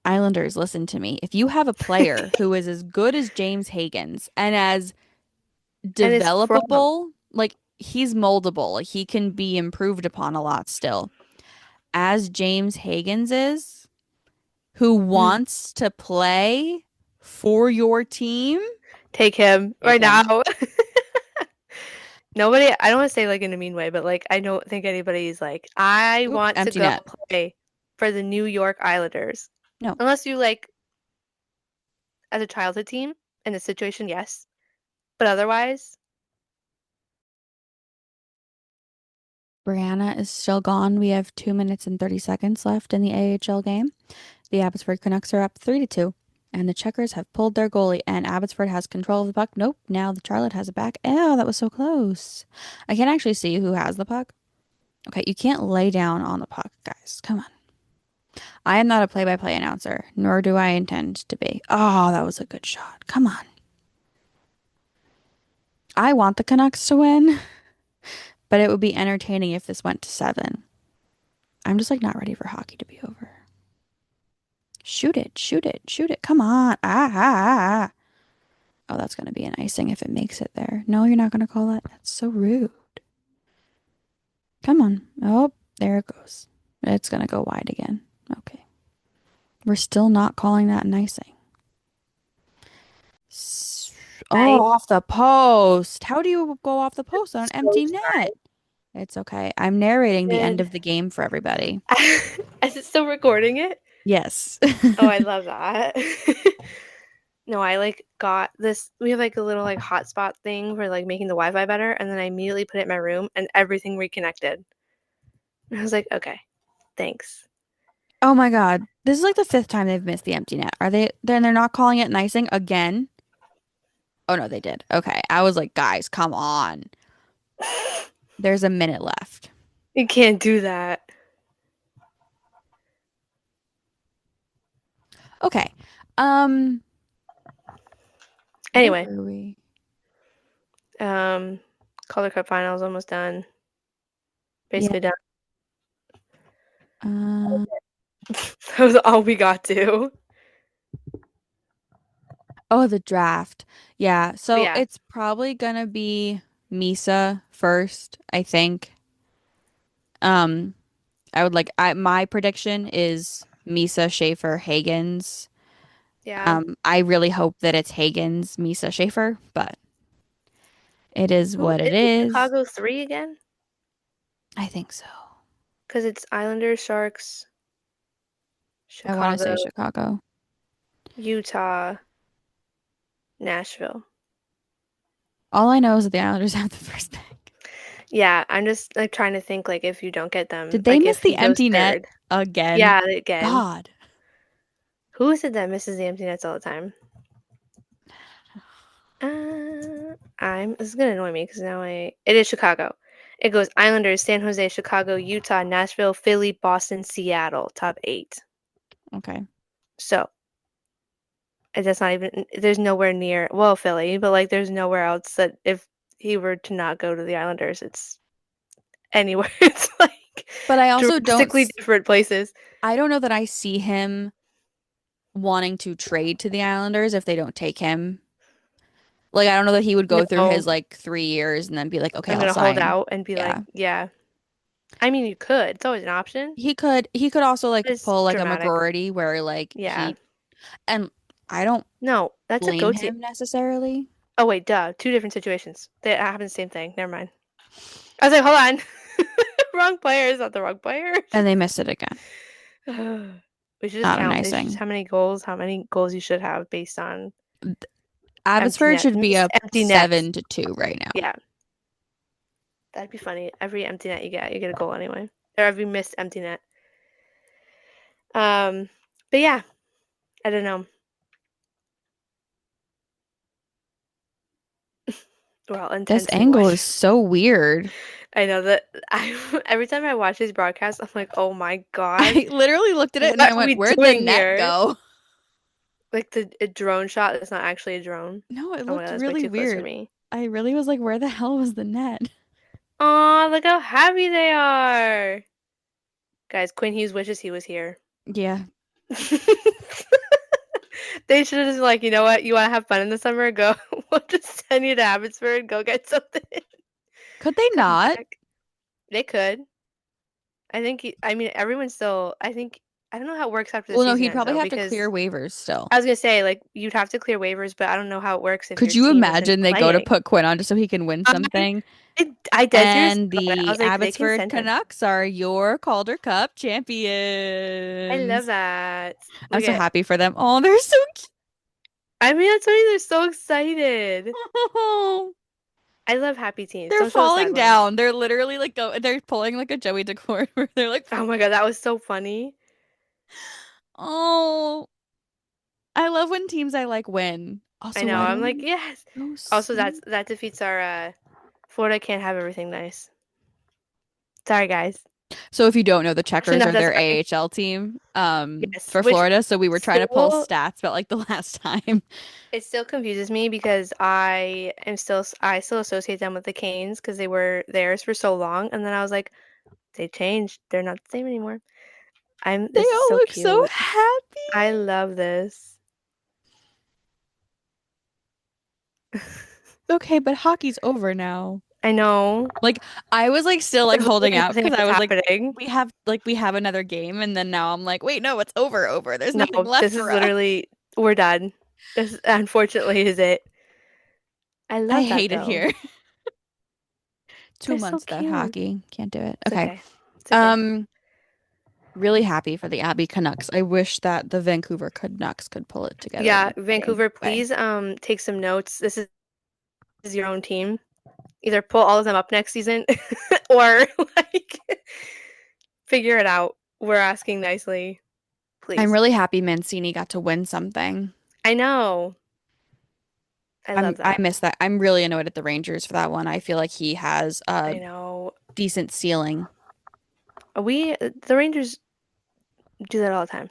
Islanders, listen to me. If you have a player who is as good as James Higgins and as And it's from. developable, like he's moldable, like he can be improved upon a lot still. As James Higgins is, who Mm, wants to play for your team, take him take right him. now. Nobody, I don't want to say like in a mean way, but like I don't think anybody's like, I Oop, want to empty go net. play for the New York Islanders. No. Unless you like as a childhood team in this situation, yes. But otherwise, Brianna is still gone. We have 2 minutes and 30 seconds left in the AHL game. The Abbotsford Canucks are up 3-2. And the Checkers have pulled their goalie, and Abbotsford has control of the puck. Nope, now the Charlotte has it back. Oh, that was so close. I can't actually see who has the puck. Okay, you can't lay down on the puck, guys. Come on. I am not a play-by-play announcer, nor do I intend to be. Oh, that was a good shot. Come on. I want the Canucks to win, but it would be entertaining if this went to 7. I'm just like not ready for hockey to be over. Shoot it, shoot it, shoot it. Come on. Ah. Oh, that's going to be an icing if it makes it there. No, you're not going to call that. That's so rude. Come on. Oh, there it goes. It's going to go wide again. Okay. We're still not calling that an icing. Oh, I off the post. How do you go off the am post on an so empty net? sorry. It's okay. I'm narrating the end Good. of the game for everybody. Is it still recording it? Yes. Oh, I love that. No, I like got this. We have like a little like hotspot thing for like making the Wi-Fi better, and then I immediately put it in my room, and everything reconnected. And I was like, okay, thanks. Oh my God. This is like the fifth time they've missed the empty net. Are they then they're not calling it icing again? Oh no, they did. Okay. I was like, guys, come on. There's a minute left. You can't do that. Okay. Um, where Anyway, were we? um, Color Cup finals almost done. Yeah. Basically done. Uh, That was all we got to. oh, the draft. Yeah. But So yeah, it's probably gonna be Misa first, I think. Um, I would like my prediction is Misa, Schaefer, Hagens. yeah. I really hope that it's Hagens, Misa, Schaefer, but it is Who what it is it? is. Chicago 3 again? I think so. Because it's Islanders, Sharks, I want to say Chicago, Chicago. Utah, Nashville. All I know is that the Islanders have the first pick. Yeah, I'm just like trying to think like if you don't get them, Did they like miss if the he goes empty net third. again? Yeah, again. God. Who is it that misses the empty nets all the time? This is gonna annoy me because now it is Chicago. It goes Islanders, San Jose, Chicago, Utah, Nashville, Philly, Boston, Seattle, top 8. Okay. So that's not even there's nowhere near well Philly, but like there's nowhere else that if he were to not go to the Islanders, it's anywhere. It's like But I also drastically different places. I don't know that I see him wanting to trade to the Islanders if they don't take him. Like I don't know that he would go through No, his like 3 years and then be like, okay, I'm I'll gonna hold sign. out and be like, Yeah. yeah. I mean, you could. It's always an option, He could also like but it's pull like a dramatic. McGroarty where like Yeah. and I don't No, that's a blame goatee. him necessarily. Oh wait, duh. Two different situations. That happened the same thing. Never mind. I was like, hold on. Wrong player is not the wrong player. And they missed it again. We should just Not a count. It's just nicing. how many goals you should have based on empty Abbotsford net. should be Missed up empty nets. 7-2 right now. Yeah, that'd be funny. Every empty net you get a goal anyway. Or every missed empty net. Um, but yeah, I don't know. We're all This intensely angle is watching. so weird. I know that I every time I watch these broadcasts, I'm like, oh my god, I literally looked at it and then what I are went, we where'd the doing net here? go? Like the a drone shot that's not actually a drone. No, it Oh my looked god, that's way really too close for weird. me. I really was like, where the hell was the net? Aw, look how happy they are. Guys, Quinn Hughes wishes he was here. Yeah. They should have just like, you know what? You want to have fun in the summer? Go. We'll just send you to Abbotsford. Go get something. Could they Come not? back. They could. I think. I mean, everyone's still. I think. I don't know how it works after the Well, no, season he'd ends probably though, have to clear because waivers still. I was gonna say like you'd have to clear waivers, but I don't know how it works if Could your you team isn't imagine they go to playing. put Quinn on just so he can win I something? I dead serious And thought that. I the was like, they can Abbotsford send him. Canucks are your Calder Cup I love champions. that. I'm Look so at. happy for them. Oh, they're so I mean, I'm sorry, they're so excited. cute. I love happy teams. They're Don't show the sad falling ones. down. They're literally like they're pulling like a Joey Daccord where they're like, Oh my god, that was so funny. oh, I love when teams I like win. I Also, know. why do I'm I like, need yes. so Also, sweet? that defeats our Florida can't have everything nice. Sorry, guys. So if you don't know, the Actually, Checkers no, are that's their fine. AHL team Yes, for which Florida. So we were trying to pull still stats about like the last time. it still confuses me because I still associate them with the Canes because they were theirs for so long, and then I was like, they changed. They're not the same anymore. They This is all so look so cute. happy. I love this. Okay, but hockey's over now. I know. Like I was like still like There's holding literally out nothing because I else was like happening. we have another game and then now I'm like wait no it's over. There's No, nothing left this for is us. literally we're done. This unfortunately is it. I I love that hate it though. here. two They're so months without cute. hockey. Can't do it. It's Okay. okay. It's okay. Um, really happy for the Abby Canucks. I wish that the Vancouver Canucks could pull it together Yeah, the same Vancouver, way. please take some notes. Is your own team. Either pull all of them up next season or like figure it out. We're asking nicely, I'm please. really happy Mancini got to win something. I know. I love I that. miss that. I'm really annoyed at the Rangers for that one. I feel like he has a I know. decent ceiling. The Rangers do that all the time.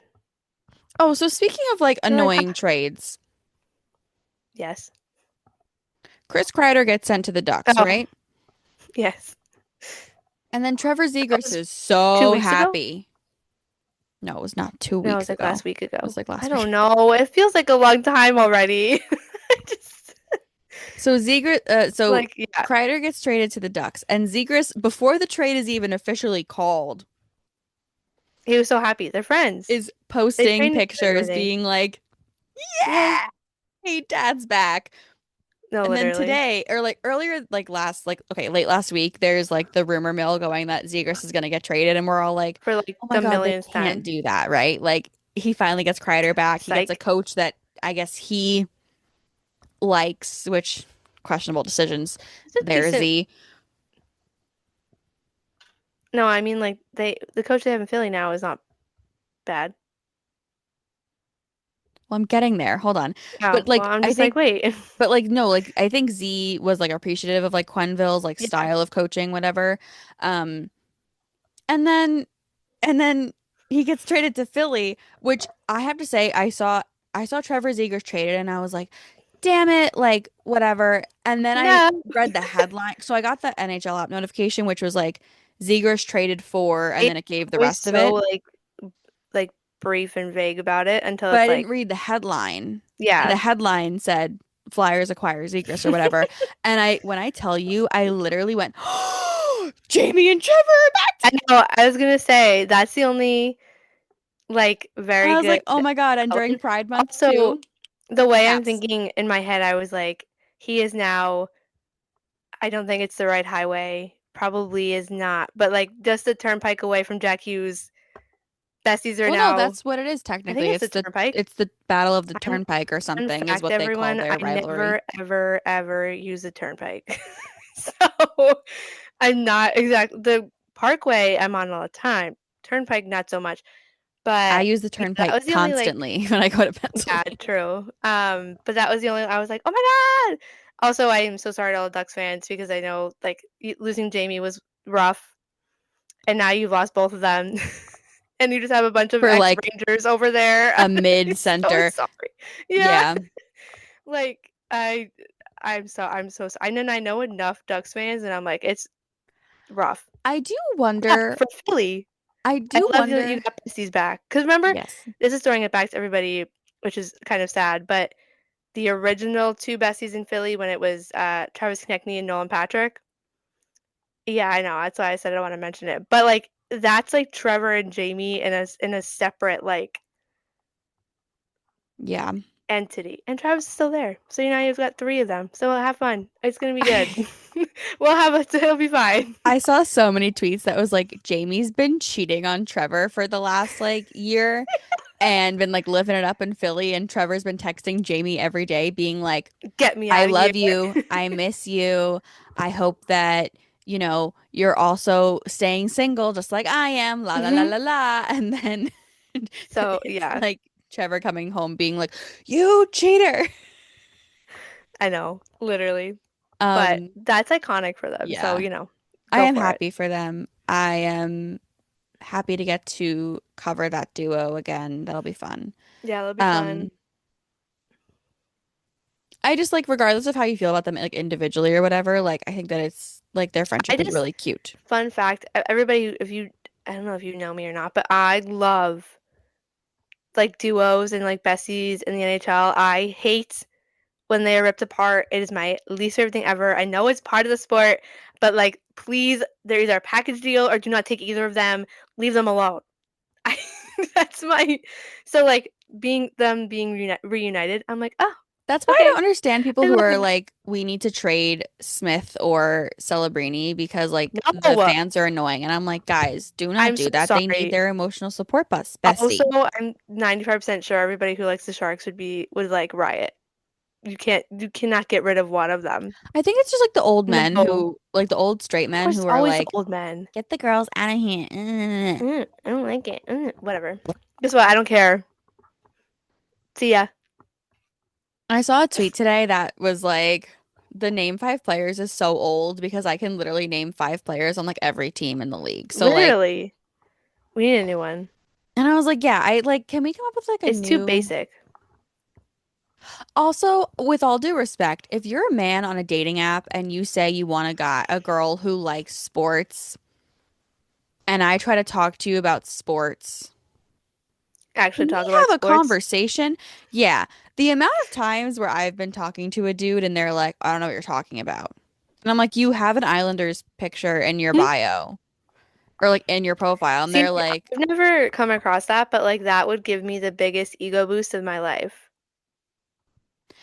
Oh, so speaking of like They're like, annoying trades, yes. Chris Kreider gets sent to the Ducks, Oh, right? yes. And then Trevor That Zegras was is two so weeks ago? happy. No, it was not two No, it was weeks like ago. last week It ago. was like I last don't week. know. It feels like a long time already. I just So so like, yeah. Kreider gets traded to the Ducks, and Zegras, before the trade is even officially called, He was so happy. They're friends. is They posting train together and pictures everything. being like, Yeah. "Yeah, hey, Dad's back." No, And then literally. today, or like earlier, late last week, there's like the rumor mill going that Zegras is gonna get traded, and we're all like, For like "Oh my the God, they millionth can't time. do that, right?" Like he finally gets Kreider back. He gets a Psych. coach that I guess he likes, which questionable decisions It's a there, decent. Z. No, I mean like the coach they have in Philly now is not bad. Well, I'm getting there. Hold on. Oh, But well, like I'm I just like, think wait. but like no, like I think Z was like appreciative of like Quenville's like Yeah. style of coaching, whatever. Um and then and then he gets traded to Philly, which I have to say I saw Trevor Zegers traded and I was like, damn it, like whatever. And then I No. read the headline. So I got the NHL app notification, which was like Zegers traded for, and then It's it gave the always rest of so it. like brief and vague about it until But I it's didn't like, read the headline. And yeah. the headline said Flyers acquire Zegras or whatever. And when I tell you, I literally went, oh, Jamie and Trevor are back I together. know, I was gonna say that's the only like I very was good like, oh my God. And during element. Pride Month Also, too, the way I'm snaps. thinking in my head, I was like, he is now, I don't think it's the right highway. Probably is not, but like just the turnpike away from Jack Hughes. Besties are Well, no, now, that's what it is I think technically. it's the turnpike. It's the Battle of the Fun, Turnpike or fun something is fact, what they call everyone, I their rivalry. never, ever, ever use the turnpike. So I'm not exact. The parkway I'm on all the time. Turnpike, not so much. I But use the yeah, that Turnpike was the only like, constantly when I go to yeah, Pennsylvania. true. But that was the only, I was like, oh my God. Also, I am so sorry to all the Ducks fans because I know like losing Jamie was rough, and now you've lost both of them. And you just have a bunch of For like ex-Rangers over there. a I'm so mid-center. sorry. Yeah. Yeah. Like and then I know enough Ducks fans and I'm like, it's rough. I do But wonder, for Philly, I I do love that you wonder. got Besties back. Because remember, Yes. this is throwing it back to everybody, which is kind of sad, but the original two Besties in Philly when it was Travis Konechny and Nolan Patrick. Yeah, I know. That's why I said I want to mention it. But like that's like Trevor and Jamie in a separate like Yeah. entity. And Travis is still there. So now you've got three of them. So have fun. It's gonna be good. We'll have it. It'll be fine. I saw so many tweets that was like Jamie's been cheating on Trevor for the last like year and been like living it up in Philly, and Trevor's been texting Jamie every day being like, Get me I out of here. love you. I miss you. I hope that, you're also staying single just like I am. La la la Hmm. la la. And then So it's yeah, like Trevor coming home being like, you cheater. I know, literally. But Um, that's iconic for them. So, yeah, I go am for it. happy for them. I am happy to get to cover that duo again. That'll be fun. Yeah, it'll be fun. Um, I just like regardless of how you feel about them like individually or whatever, like I think that it's like their I friendship is just really cute. fun fact, everybody if you I don't know if you know me or not, but I love like duos and like besties in the NHL. I hate when they are ripped apart. It is my least favorite thing ever. I know it's part of the sport, but like, please, they're either a package deal or do not take either of them. Leave them alone. I, that's my so like being reunited. I'm like, oh. That's why I don't Okay. understand people And who are like, like, we need to trade Smith or Celebrini because like the no, fans are annoying. And I'm like, guys, do not I'm do so that. They need sorry. their emotional support bus Also, bestie. I'm 95% sure everybody who likes the Sharks would like riot. You cannot get rid of one of them. I think it's just like the old men No. who, like the old straight Of men course, it's who are always the like, old men. get the girls out of here. I don't like it. Whatever. Guess what? I don't care. See ya. I saw a tweet today that was like, the name five players is so old because I can literally name five players on like every team in the league. So like, Literally. We need a new one. and I was like, yeah, I like, can we come up with like a It's too new. basic. Also, with all due respect, if you're a man on a dating app and you say you want a girl who likes sports, and I try to talk to you about sports, Actually can we talk about have a sports. conversation? Yeah, the amount of times where I've been talking to a dude and they're like, I don't know what you're talking about. And I'm like, you have an Islanders picture in your Hmm? bio or like in your profile. And See, they're like, I've never come across that, but like that would give me the biggest ego boost of my life.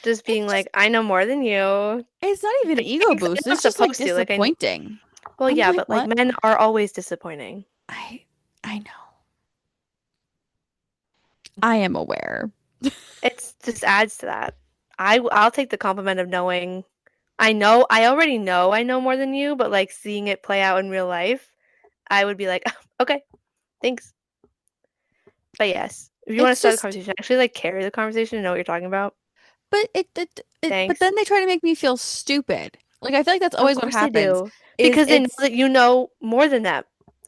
Just being it's just, like, I know more than you. it's not even an ego Thanks. I know boost. I'm It's just like supposed to. disappointing. Well, I'm yeah, like, but like what? men are always disappointing. I, I know. I am aware. It's just adds to that. I'll take the compliment of knowing. I already know I know more than you, but like seeing it play out in real life, I would be like, okay, thanks. But yes, if you want to It's start the just, conversation, actually like carry the conversation and know what you're talking about. but but Thanks. then they try to make me feel stupid. Like I feel like that's Of always what course they happens. do. Is Because they know it's that you know more than them.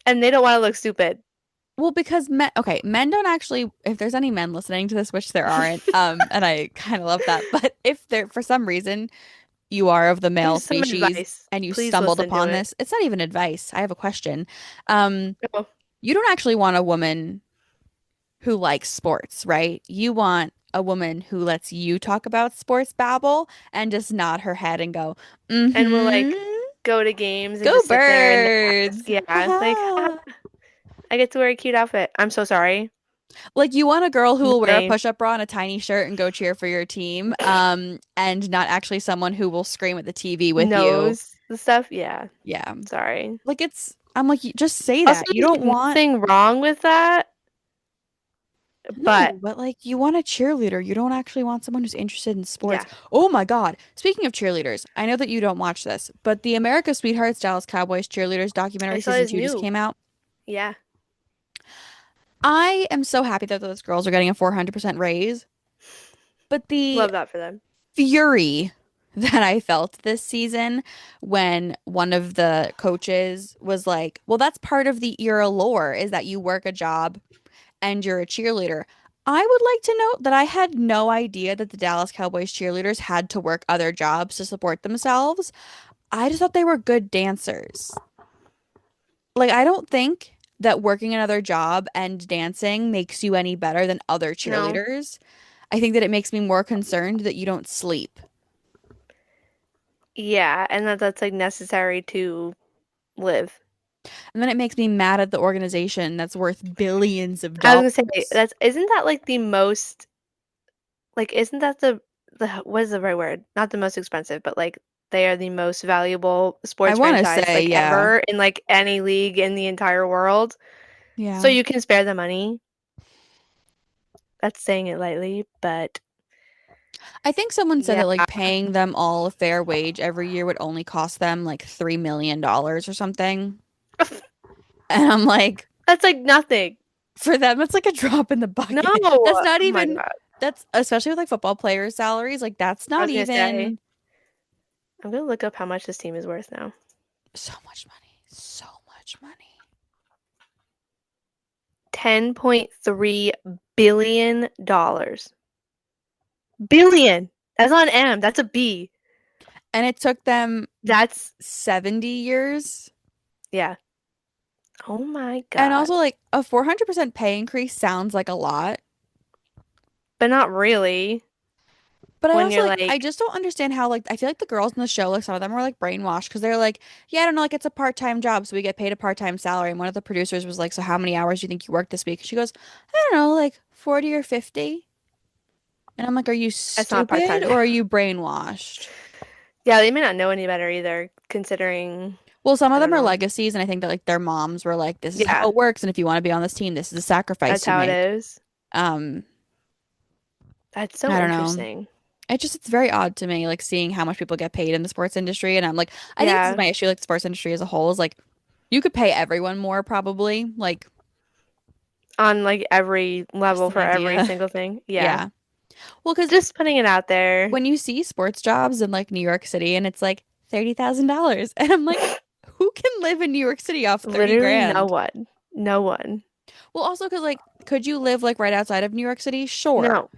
And they don't want to look stupid. well because men okay, men don't actually if there's any men listening to this, which there aren't, and I kind of love that, but if there for some reason you are of the male Here's some species advice. and you Please stumbled listen to upon it. this, it's not even advice. I have a question. Um, Oh, you don't actually want a woman who likes sports, right? You want a woman who lets you talk about sports babble and just nod her head and go, and we'll mm-hmm. like go to games and Go just sit there and ask. birds. Yeah, like, Haha. I get to wear a cute outfit. I'm so sorry. Like you want a girl who No will wear a name. push-up bra and a tiny shirt and go cheer for your team, and not actually someone who will scream at the TV with you. Knows the stuff. Yeah, Yeah. sorry. Like I'm like, just say Also, that. You there's don't like want nothing wrong with that, but no, but like you want a cheerleader. You don't actually want someone who's interested in sports. yeah, Oh my God. Speaking of cheerleaders, I know that you don't watch this, but the America Sweethearts Dallas Cowboys cheerleaders I documentary saw season his 2 just new. came out. Yeah, I am so happy that those girls are getting a 400% raise, but the love that for them. fury that I felt this season when one of the coaches was like, "Well, that's part of the era lore is that you work a job and you're a cheerleader." I would like to note that I had no idea that the Dallas Cowboys cheerleaders had to work other jobs to support themselves. I just thought they were good dancers. Like, I don't think that working another job and dancing makes you any better than other No, cheerleaders. I think that it makes me more concerned that you don't sleep. yeah, and that's like necessary to live. And then it makes me mad at the organization that's worth billions of I was gonna say dollars. that's isn't that like the most like isn't that the what is the right word? Not the most expensive, but like they are the most valuable I sports want to franchise say, like yeah. ever in like any league in the entire world. So Yeah. you can spare the money. That's saying it lightly, but I think someone said yeah. that like paying them all a fair wage every year would only cost them like $3 million or something. And I'm like, That's like nothing. for them, that's like a drop in the No. bucket. That's Oh not my even, God. that's especially with like football players' salaries, like that's I not was gonna say, even I'm gonna look up how much this team is worth now. so much money. So much money. $10.3 billion. Billion. That's not an M, that's a B. And it took them That's 70 years. yeah. Oh my And God. also, like, a 400% pay increase sounds like a lot. But not really But I when also you're like I like, just don't understand how like I feel like the girls in the show like some of them were like brainwashed because they're like, yeah, I don't know, like it's a part-time job, so we get paid a part-time salary. And one of the producers was like, so how many hours do you think you worked this week? She goes, I don't know, like 40 or 50. And I'm like, are you It's not a stupid part-time or job. are you brainwashed? Yeah, they may not know any better either, considering Well, some of I don't them are know. legacies, and I think that like their moms were like, this is how Yeah, it works, and if you want to be on this team, this is a that's sacrifice you how it make. is. Um, That's so I don't know. interesting. It's very odd to me, like seeing how much people get paid in the sports industry, and I'm like, I think this is Yeah, my issue, like the sports industry as a whole is like, you could pay everyone more probably, like on like every just level an for every idea. single thing. Yeah. Yeah. Well, because Just putting it out there. when you see sports jobs in like New York City and it's like $30,000, and I'm like, who can live in New York City off 30 Literally no grand? one. No one. Well, also because like, could you live like right outside of New York City? Sure. No.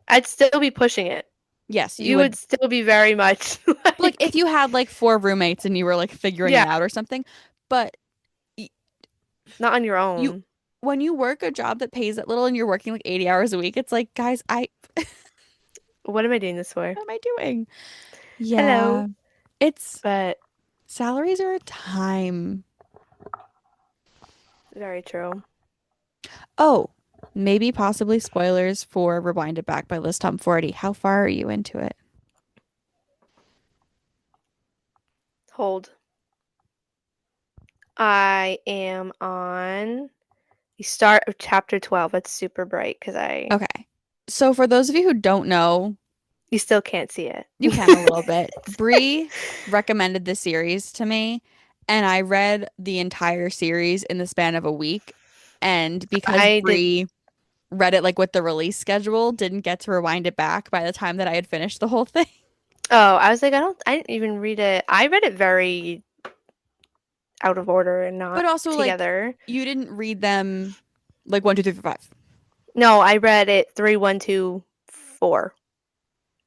I'd still be pushing it. Yes, you You would would. still be very much Like if like, you had like four roommates and you were like figuring yeah, it out or something, but y- not on your you own. when you work a job that pays that little and you're working like 80 hours a week, it's like, guys, I What am I doing this for? what am I doing? Hello. Yeah. It's But salaries are a time. very true. Oh, maybe possibly spoilers for Rewind It Back by Liz Tom 40. How far are you into it? Hold. I am on the start of chapter 12. It's super bright because Okay. So for those of you who don't know, you still can't see it. you can a little bit. Bree recommended this series to me, and I read the entire series in the span of a week. And because I did. Bree read it like with the release schedule, didn't get to rewind it back by the time that I had finished the whole thing. Oh, I didn't even read it. I read it very out of order and But not also, like, together. you didn't read them like one, two, three, four, five. No, I read it 3, 1, 2, 4,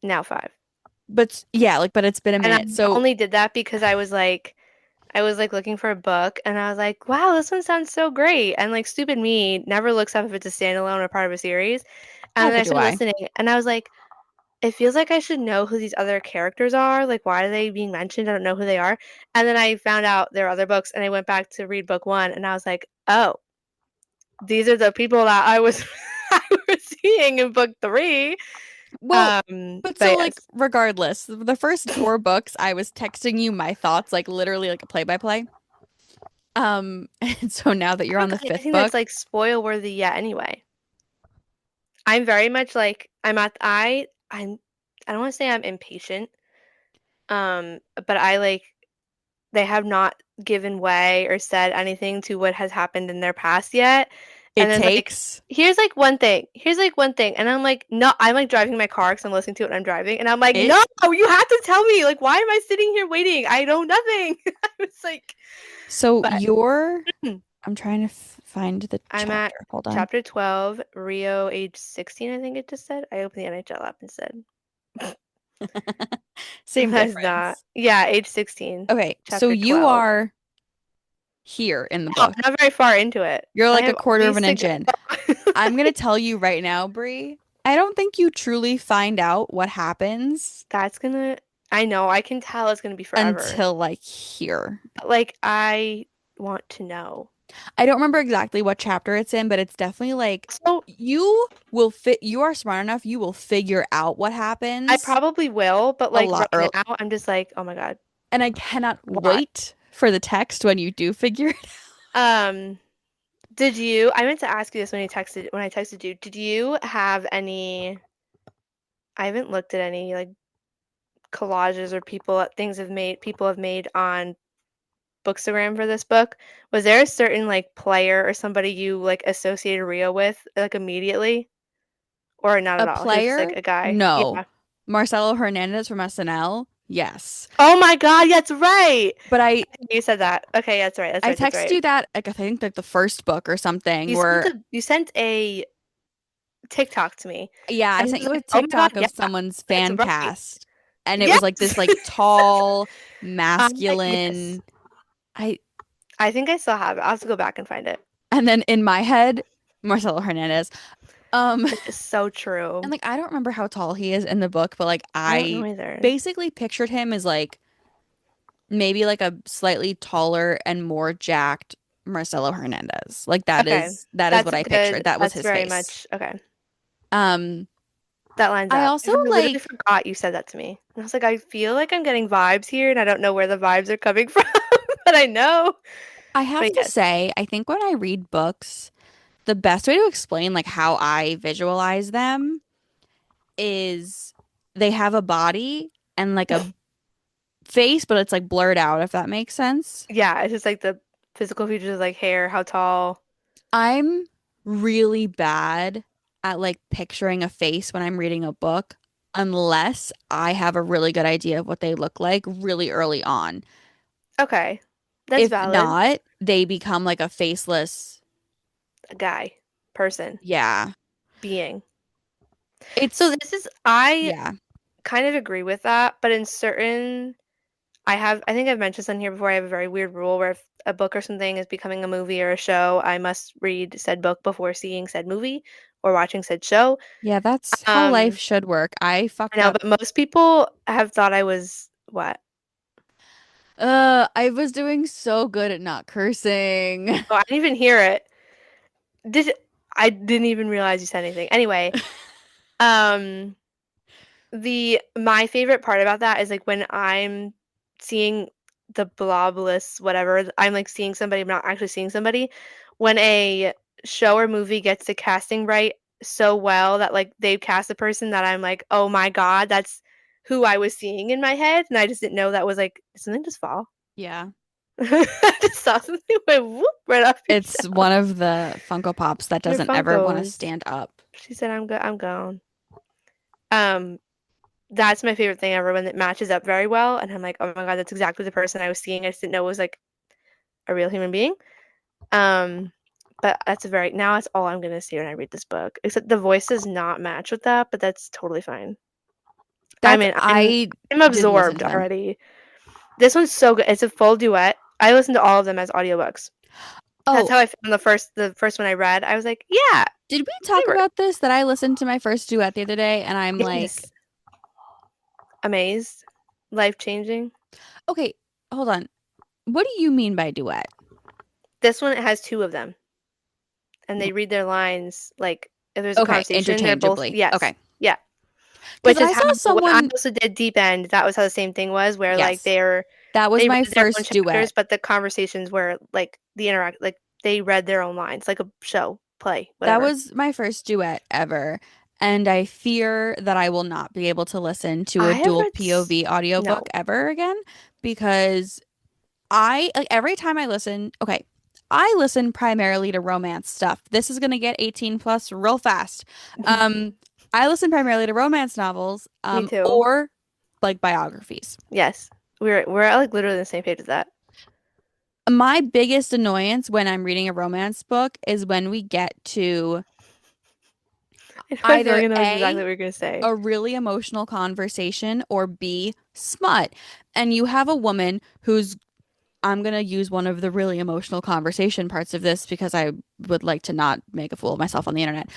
now 5. But yeah, like, but it's been a And I minute. So only did that because I was like looking for a book and I was like, wow, this one sounds so great. And like stupid me never looks up if it's a standalone or part of a series. And then neither I do started I. listening and I was like, it feels like I should know who these other characters are. Like, why are they being mentioned? I don't know who they are. And then I found out there are other books and I went back to read book one and I was like, oh, these are the people that I was I was seeing in book three. Well, but But so like yes. regardless, the first four books I was texting you my thoughts like literally like a play by play. And so now that I you're on don't the think fifth anything that's book, like spoil worthy yet anyway. I'm very much like I don't want to say I'm impatient. But I like they have not given way or said anything to what has happened in their past yet. And it then it's like, takes here's like one thing. Here's like one thing. And I'm like, no, I'm like driving my car because I'm listening to it when I'm driving. And I'm like, it. no, you have to tell me. Like, why am I sitting here waiting? I know nothing. I was like, So but I'm trying to f find the I'm at chapter. Hold on. chapter 12, Rio age 16, I think it just said. I opened the NHL app and said, Same that's not. difference. Yeah, age 16, Okay, so chapter you 12. are here in the No, book. not very far into it. You're I like a have a quarter of ways an to inch go. in. I'm gonna tell you right now, Bree, I don't think you truly find out what happens That's gonna I know, I can tell it's gonna be forever. until like here. But, like, I want to know. I don't remember exactly what chapter it's in, but it's definitely like So, you are smart enough, you will figure out what I happens probably will, but, a like, lot right early. now, I'm just like, "Oh my god, And I cannot why?" wait for the text when you do figure it. Um, did you I meant to ask you this when I texted you. Did you have any I haven't looked at any, like, collages or things have made people have made on Bookstagram for this book. Was there a certain, like, player or somebody you, like, associated Rio with, like, immediately? Or not at A all? He was just, like, player? a guy. No. Yeah. Marcelo Hernandez from SNL? Yes. Oh my god, yeah, that's right! But You said that. Okay, yeah, that's right, that's I right, that's texted right. you that like I think like the first book or something where You sent a TikTok to me, yeah, I and I sent was you a like, "Oh my god, TikTok of yeah, someone's that's fan right." cast and it was like Yes! this like tall, Yes. masculine I I think I still have it. I'll have to go back and find it. and then in my head, Marcelo Hernandez. Um That is so and true. like I don't remember how tall he is in the book, but like I don't know I either. basically pictured him as like maybe like a slightly taller and more jacked Marcelo Hernandez. Like Okay. that is what I pictured. That was That's his very face. much okay. Um That lines I up. I also literally like forgot you said that to me. And I was like, I feel like I'm getting vibes here, and I don't know where the vibes are coming from, but I know. I have But to yes. say, I think when I read books, the best way to explain like how I visualize them is they have a body and like a face, but it's like blurred out, if that makes sense. Yeah, it's just like the physical features like hair, how tall. I'm really bad at like picturing a face when I'm reading a book unless I have a really good idea of what they look like really early on. Okay. That's If valid. not, they become like a faceless, A guy, person, yeah. being. So It's this is I yeah. kind of agree with that, but in certain I think I've mentioned this on here before. I have a very weird rule where if a book or something is becoming a movie or a show, I must read said book before seeing said movie or watching said show. Yeah, that's how life Um, should work. I I fucked know, up. but most people have thought I was what? I was doing so good at not cursing. Oh, I didn't even hear it. Did I didn't even realize you said anything. Anyway, um, the my favorite part about that is like when I'm seeing the blobless whatever, I'm like seeing somebody, I'm not actually seeing somebody. When a show or movie gets the casting right so well that like they've cast a person that I'm like, oh my God, that's who I was seeing in my head, and I just didn't know that was like, did something just fall? Yeah. I just saw something went whoop right off your It's one shelf. of the Funko Pops that They're doesn't ever want to Funkos. stand up. She said, I'm good. I'm gone. Um, that's my favorite thing ever when it matches up very well, and I'm like, oh my God, that's exactly the person I was seeing. I just didn't know it was like a real human being. Um, but that's a very now that's all I'm gonna see when I read this book. Except the voice does not match with that, but that's totally fine. I That's mean, I I'm didn't listen absorbed to them. already. This one's so good. It's a full duet. I listened to all of them as audiobooks. That's Oh, how I found the first one I read. I was like, yeah, did we talk favorite. about this that I listened to my first duet the other day and I'm like, Yes, amazed, life changing. okay, hold on. What do you mean by duet? This one it has two of them, and they read their lines like if there's a Okay, conversation, they're both interchangeably. yes, Okay. yeah. Because Which is I how saw when I someone, also did Deep End, that was how the same thing was, where like yes, that was they my read their own first chapters, duet. but the conversations were like like they read their own lines, like a show, play, That whatever. was my first duet ever. And I fear that I will not be able to listen to a I have dual read POV audiobook no. ever again because I like every time I listen, okay, I listen primarily to romance stuff. This is gonna get 18 plus real fast. Um, I listen primarily to romance novels, Me too. or like biographies. Yes. We're like literally on the same page with that. My biggest annoyance when I'm reading a romance book is when we get to I know I feel either like I know exactly A, what you're gonna say. a really emotional conversation, or B, smut. And you have a woman who's I'm gonna use one of the really emotional conversation parts of this because I would like to not make a fool of myself on the internet.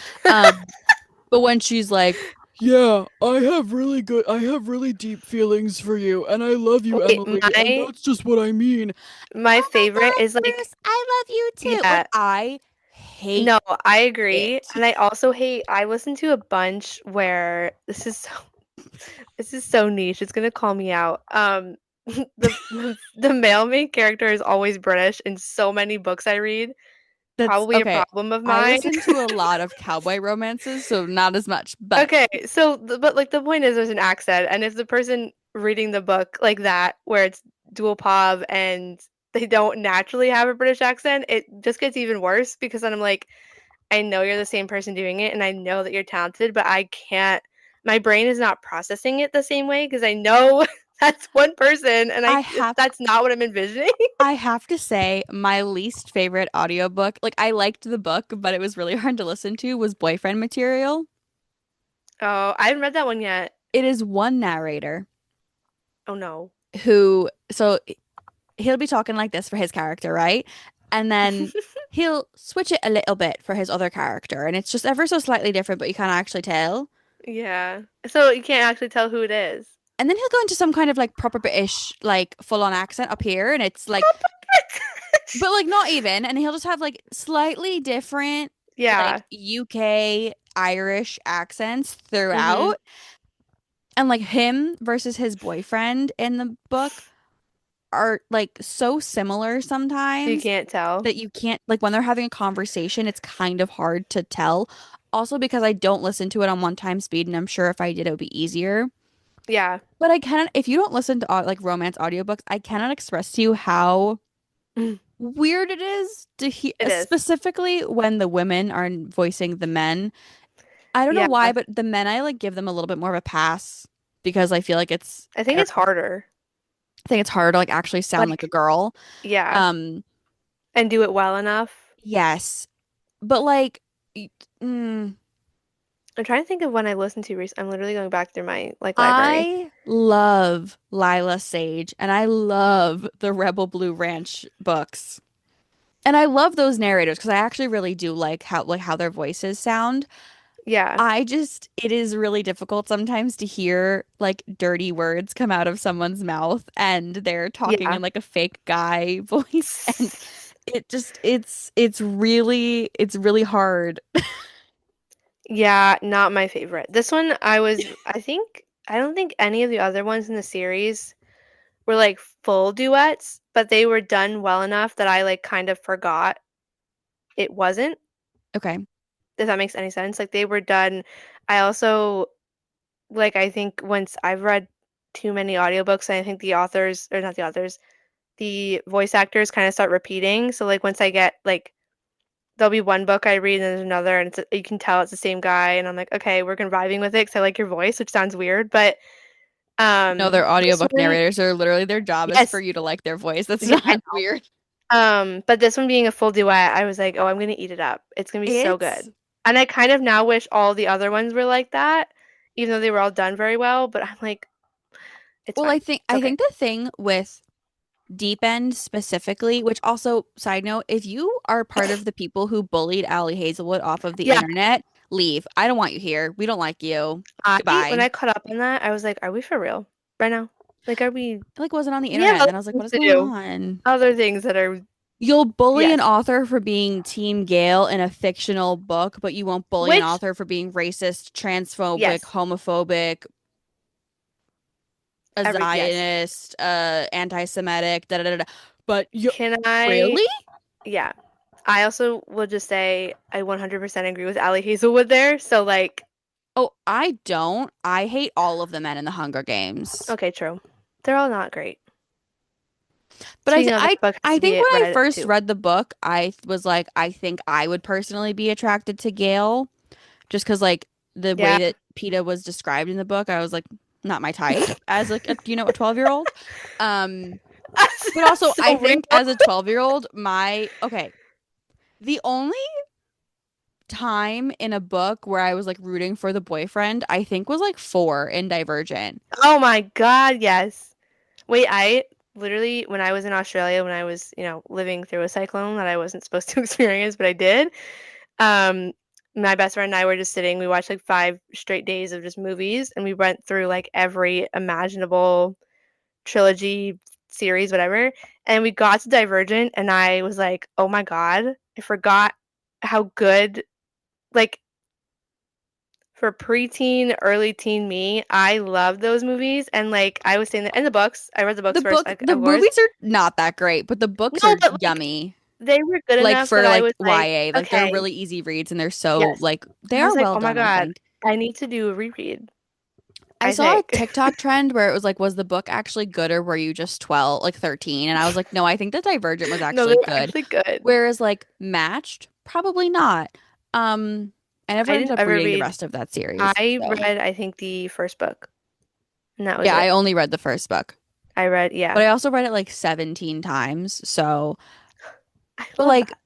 But when she's like, "Yeah, I have really deep feelings for you, and I love you, Wait, Emily, and that's just what I mean." my Oh my favorite is God, like Bruce, I love you too. Like yeah. I hate No, I agree. it. And I also hate I listen to a bunch where this is so niche. It's gonna call me out. The male main character is always British in so many books I read. That's Probably a okay. problem of I mine. listen to a lot of cowboy romances, so not as much, but Okay, so but like the point is there's an accent, and if the person reading the book like that, where it's dual pov and they don't naturally have a British accent, it just gets even worse because then I'm like, I know you're the same person doing it, and I know that you're talented, but I can't. My brain is not processing it the same way because I know that's one person, and I have that's not what I'm envisioning. I have to say my least favorite audiobook, like I liked the book, but it was really hard to listen to, was Boyfriend Material. Oh, I haven't read that one yet. It is one narrator Oh no. who so he'll be talking like this for his character, right? And then he'll switch it a little bit for his other character, and it's just ever so slightly different, but you can't actually tell. Yeah. So you can't actually tell who it is. And then he'll go into some kind of like proper British, like full on accent up here, and it's like, but like not even, and he'll just have like slightly different, like Yeah. UK. Irish accents Mm-hmm. throughout. And like him versus his boyfriend in the book are like so similar You sometimes can't tell. that you can't like when they're having a conversation, it's kind of hard to tell. Also because I don't listen to it on one time speed, and I'm sure if I did, it would be easier. Yeah. But I cannot, if you don't listen to like romance audiobooks, I cannot express to you how It weird it is to hear, is. specifically when the women are voicing the men. I don't know Yeah. why, but the men I like give them a little bit more of a pass because I feel like it's I I think don't it's know, harder. I think it's harder to like actually sound like a Like, girl. yeah. Um, And do it well enough. yes, but like, y- mm, I'm trying to think of when I listened to recently. I'm literally going back through my like library. I love Lila Sage and I love the Rebel Blue Ranch books. And I love those narrators because I actually really do like how their voices sound. Yeah. I just it is really difficult sometimes to hear like dirty words come out of someone's mouth and they're talking Yeah. in like a fake guy voice and it just it's really hard. Yeah, not my favorite. This one I don't think any of the other ones in the series were like full duets, but they were done well enough that I like kind of forgot it wasn't, Okay. if that makes any sense. Like they were done. I also like I think once I've read too many audiobooks, I think the authors or not the authors, the voice actors kind of start repeating. So like once I get like there'll be one book I read and there's another and you can tell it's the same guy and I'm like, okay, we're vibing with it because I like your voice, which sounds weird, but No, their this audiobook one, narrators are literally their job is for yes, you to like their voice. That's yeah, I not know. weird. But this one being a full duet, I was like, oh, I'm gonna eat it up. It's gonna be so It's good. And I kind of now wish all the other ones were like that, even though they were all done very well, but I'm like, it's well, fine. It's I okay. think the thing with Deep End specifically, which also, side note, if you are part of the people who bullied Allie Hazelwood off of the Yeah, internet, leave. I don't want you here. We don't like you. when Goodbye. I caught up on that, I was like, are we for real right now? Like, are we? I like wasn't on the We have internet, and other then I was like, things what is to going do, on? other things that are, You'll bully an yes. author for being Team Gale in a fictional book, but you won't bully an Which, author for being racist, transphobic, yes, homophobic, a yes. Zionist, anti-Semitic, da da da da. But you Can I? really? Yeah. I also will just say I 100% agree with Allie Hazelwood there. So like, Oh, I don't. I hate all of the men in the Hunger Games. okay, true. They're all not great. But Speaking of, that book has I to think be when I read first too. read the book, I was like, I think I would personally be attracted to Gale, just because like the way Yeah. that PETA was described in the book, I was like, not my type as like a 12-year-old. Um, but also So I real. think as a 12-year-old, my okay, the only time in a book where I was like rooting for the boyfriend, I think was like 4 in Divergent. Oh my God, yes. Wait, I literally, when I was in Australia, when I was, living through a cyclone that I wasn't supposed to experience, but I did, um, my best friend and I were just sitting. We watched like 5 straight days of just movies, and we went through like every imaginable trilogy, series, whatever. And we got to Divergent, and I was like, oh my God, I forgot how good, like, for preteen, early teen me, I love those movies. And like, I was saying that in the books, I read the books first, like, The of course. movies are not that great, but the books No, are but like, yummy. they were good Like enough that for I like was like, YA, like they're okay, really easy reads and they're so yes. like they And I are was like, well oh my done, I God, think. I need to do a reread, I I saw a think. TikTok trend where it was like, was the book actually good or were you just 12, like 13? And I was like, no, I think that Divergent was No, they actually were good. actually good. Whereas like Matched, probably not. I never I ended didn't up ever reading the read, rest of that series. I So read, I think, the first book, and that was yeah, I it. only read the first book. I read, But yeah. I also read it like 17 times. So, I but love like that.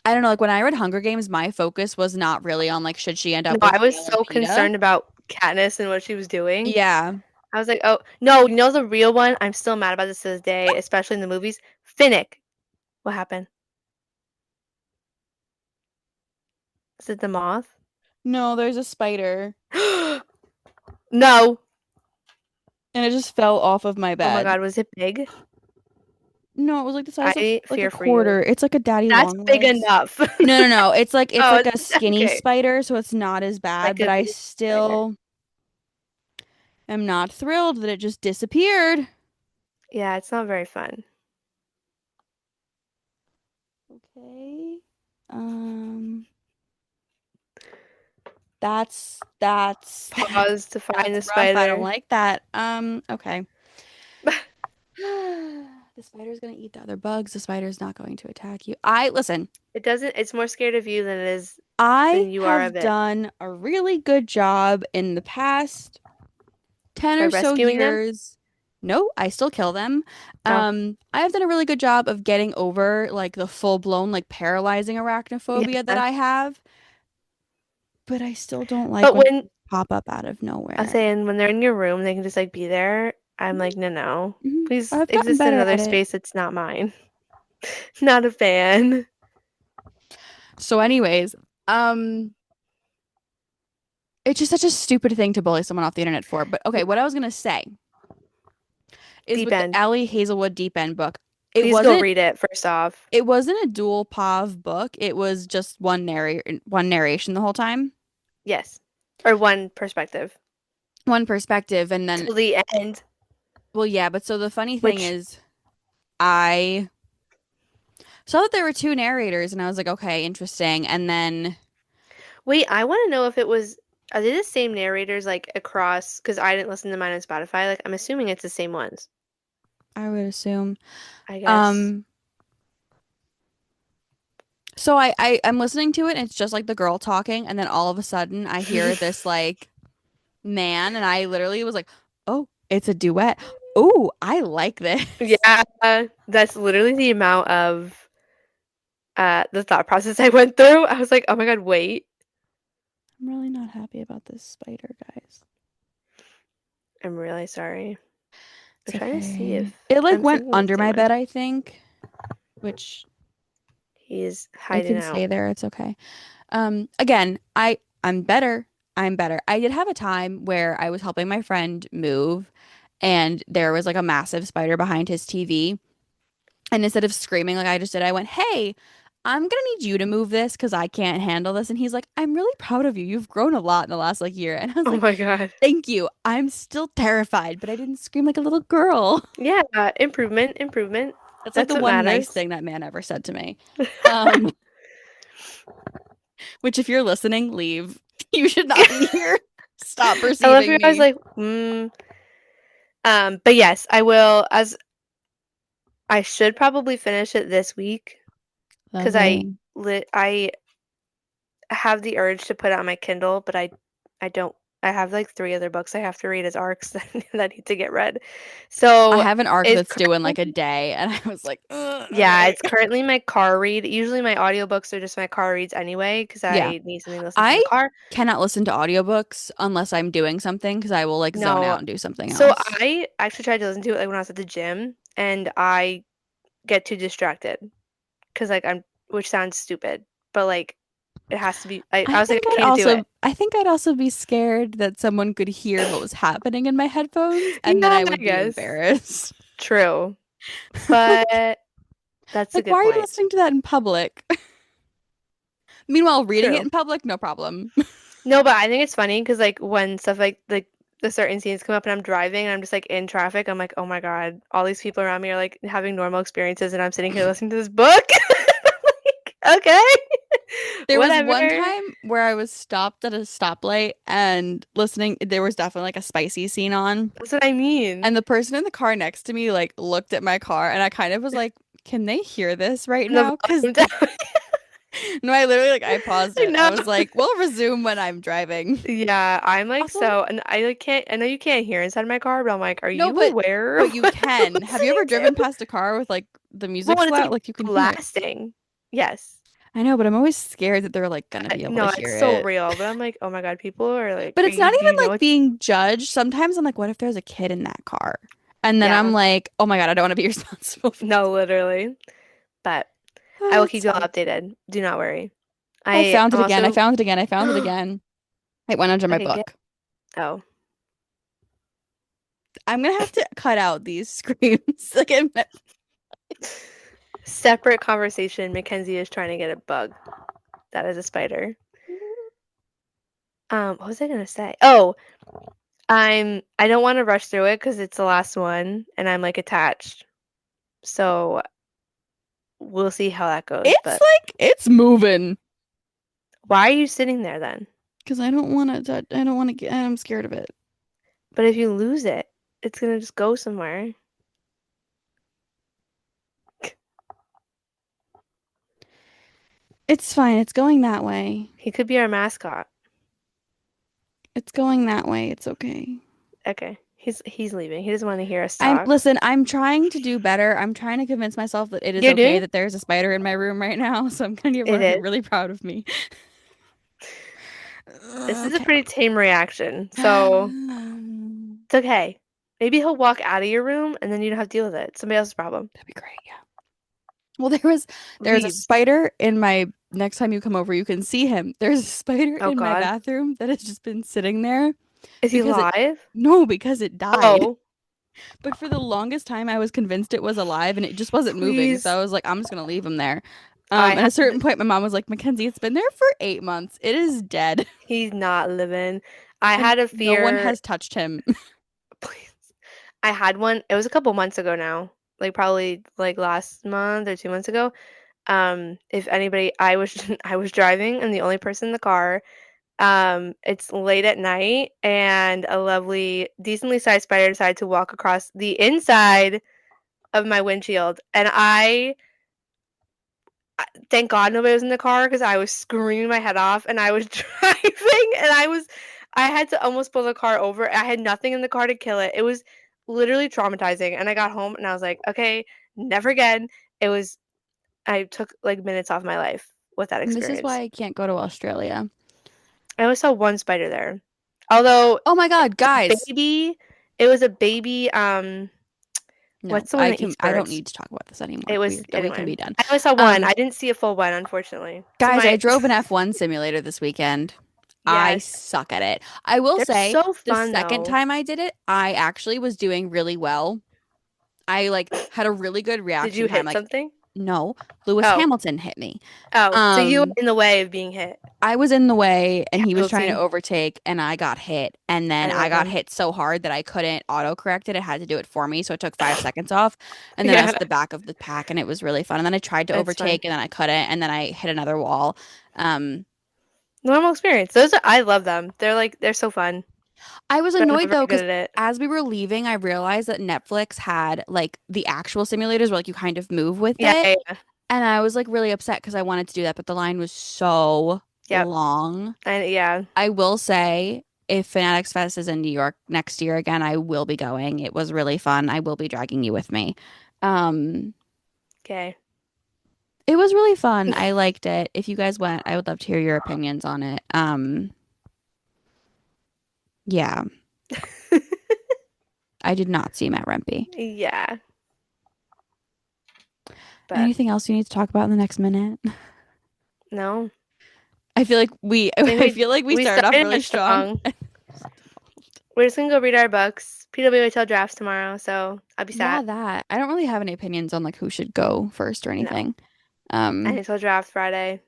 I don't know, like when I read Hunger Games, my focus was not really on like should she end No, up I with was Gale or so Peeta. concerned about Katniss and what she was doing. Yeah. I was like, oh, no, the real one? I'm still mad about this to this day, especially in the movies. Finnick. What happened? Is it the moth? No, there's a spider No. and it just fell off of my Oh my bed. God, was it big? No, it was like the size of I like a fear for quarter. you. It's like a daddy That's long big legs. enough. No, no, no. It's Oh, like a skinny okay. spider, so it's not as bad, Like but a I baby spider. still am not thrilled that it just disappeared. Yeah, it's not very fun. Okay. Um, that's Pause to find that's the rough. I don't spider. like that. Okay. The spider's gonna eat the other bugs. The spider's not going to attack you. I listen. It doesn't, it's more scared of you than it is I than you are of have it. done a really good job in the past 10 By or so rescuing them? years. No, I still kill them. Oh, I have done a really good job of getting over like the full-blown like paralyzing arachnophobia that yeah. I have, but I still don't like But when when they pop up out of I was nowhere. saying when they're in your room, they can just like be there. I'm like, no, no. Mhm. Please I've gotten exist in better another at it. space that's not mine. Not a fan. So anyways, um it's just such a stupid thing to bully someone off the internet for. But okay, what I was gonna say is Deep with the end. Ellie Hazelwood Deep End book, it Please go wasn't read it first off. it wasn't a dual POV book. It was just one narration the whole time. Yes. Or one perspective. One perspective and then Till the end, well yeah, but so the funny thing which, is I saw that there were two narrators and I was like, okay, interesting. And then wait, I want to know if it was, are they the same narrators like across? Because I didn't listen to mine on Spotify. Like, I'm assuming it's the same ones, I would assume I guess. um so I'm listening to it and it's just like the girl talking and then all of a sudden I hear this like man and I literally was like, "Oh, it's a duet. Oh, I like this." Yeah, that's literally the amount of the thought process I went through. I was like, oh my God, wait. I'm really not happy about this spider, guys. I'm really sorry. I'm It's trying to see if okay. It like I'm went thinking of the under same my one. bed, I think, which He's it hiding can out. stay there. It's okay. Again, I'm better. I'm better. I did have a time where I was helping my friend move and there was like a massive spider behind his TV. And instead of screaming like I just did, I went, "Hey, I'm gonna need you to move this because I can't handle this." And he's like, "I'm really proud of you. You've grown a lot in the last like year." And I was Oh like, my God. "Thank you. I'm still terrified, but I didn't scream like a little girl." Yeah, improvement, improvement. That's like That's the what one nice matters. thing that man ever said to me. Um, which if you're listening, leave. You should not be here. Stop I love you. perceiving I was me. like, but yes, I will, as I should probably finish it this week because Lovely. I have the urge to put it on my Kindle, but I don't. I have like three other books I have to read as arcs that need to get read. I So have an arc it's that's due in like a currently, day, and I was like, "Ugh, yeah, okay." it's currently my car read. Usually my audiobooks are just my car reads anyway because Yeah. I need something to listen to in the I car. cannot listen to audiobooks unless I'm doing something because I will like zone No, out and do something so else. I actually tried to listen to it like when I was at the gym, and I get too distracted because like I'm, which sounds stupid, but like it has to be. I was like, I can't do it. I think I'd also be scared that someone could hear what was happening in my headphones and then Yeah, I I would be guess embarrassed. true, but that's a Like, good why are you point. listening to that in public? Meanwhile, reading it True. in public, no problem. No, but I think it's funny because like when stuff like the certain scenes come up and I'm driving and I'm just like in traffic, I'm like, oh my God, all these people around me are like having normal experiences and I'm sitting here listening to this book. Like, okay, There was one whatever. time where I was stopped at a stoplight and listening, there was definitely like a spicy scene on. That's what I mean. And the person in the car next to me like looked at my car and I kind of was like, can they hear this right And the now? Because volume down. no, I literally like I paused I it. I know. was like, we'll resume when I'm driving. Yeah, I'm like Also, so, and I like can't. I know you can't hear inside my car, but I'm like, are no, you aware of but you what I'm can. Have you listening ever to? driven past a car with like the Well, music when so it's loud? like Like you can hear it. blasting. Yes. I know, but I'm always scared that they're like gonna be able to No, it's hear so it. real, but I'm like, oh my God, people are like, But are it's you, not do even you know like it's, being judged. Sometimes I'm like, what if there's a kid in that car? And then I'm yeah, like, oh my God, I don't want to be responsible for no, literally. But I will that. keep you all Sucks. updated. Do not worry. I found I'm it again. I also, found it again. I found it again. It went under my okay, get, book. oh, I'm gonna have to cut out these screams. Like, Separate conversation. Mackenzie is trying to get a bug. That is a spider. What was I gonna say? Oh, I don't want to rush through it because it's the last one and I'm like attached. So we'll see how that goes. It's But like it's moving why are you sitting there then? because I don't want to. I don't want to get. I'm scared of it. But if you lose it, it's gonna just go somewhere. It's fine. It's going that way. He could be our mascot. It's going that way. It's okay. Okay. He's leaving. He doesn't want to hear us I'm talk. listen, I'm trying to do better. I'm trying to convince myself that it is You're okay doing that there's a spider in my room right now. So I'm gonna get it Margaret is. really proud of me. This is a Okay. pretty tame reaction. So it's okay. Maybe he'll walk out of your room and then you don't have to deal with it. Somebody else's problem. That'd be great. Yeah. Well, there's a Leave. spider in my next time you come over, you can see him. There's a spider Oh in my God. bathroom that has just been sitting there Is he because it live? no, because it died. Oh, But for the longest time I was convinced it was alive and it just wasn't moving. So please. I was like, I'm just gonna leave him there. I At a had. certain point my mom was like, Mackenzie, it's been there for 8 months. It is dead. He's not living. I And had a no one fear. has touched him. Please. I had one. It was a couple months ago now. Like probably like last month or 2 months ago. If anybody, I was I was driving and the only person in the car. It's late at night and a lovely, decently sized spider decided to walk across the inside of my windshield, and thank God nobody was in the car because I was screaming my head off and I was driving and I had to almost pull the car over. I had nothing in the car to kill it. It was literally traumatizing. And I got home and I was like, okay, never again. It was I took like minutes off my life with that And this is experience. why I can't go to Australia. I only saw one spider there. Although Oh my God, guys. baby, it was a baby, No, what's the one that eats I don't birds? need to talk about this It anymore. was We can anyway. be done. I only saw one. Um, I didn't see a full one, unfortunately. To Guys, I my drove an F1 simulator this weekend. I yes. suck at it. I will They're say so the fun second though. time I did it, I actually was doing really well. I like had a really good Did reaction you time. hit Like, something? no, Lewis Oh. Hamilton hit me. Oh, so you were Um, in the way of being hit. I was in the way and he was trying to Casualty. overtake and I got hit. And then I I love got them. hit so hard that I couldn't autocorrect it. It had to do it for me. So it took 5 seconds off. And then I was Yeah, at the back of the pack and it was really fun. And then I tried to it's fun. overtake and then I couldn't. And then I hit another wall. Um, Normal experience. Those are I love them. They're so fun, I was but I'm annoyed not very though, good because at it. as we were leaving, I realized that Netflix had like the actual simulators where like you kind of move with Yeah, it. yeah, yeah. And I was like really upset because I wanted to do that, but the line was so Yep. long. Yeah. I will say, if Fanatics Fest is in New York next year again, I will be going. It was really fun. I will be dragging you with me. Um, Okay. it was really fun. I liked it. If you guys went, I would love to hear your opinions on it. Yeah, I did not see Matt Rempe. Yeah, but Anything else you need to talk about in the next minute? no. I I think feel like we we started off started really it strong. strong. We're just gonna go read our books. PWHL drafts tomorrow, so I'll be Yeah, sat. that. I don't really have any opinions on like who should go first or No. anything. And Um, until draft Friday.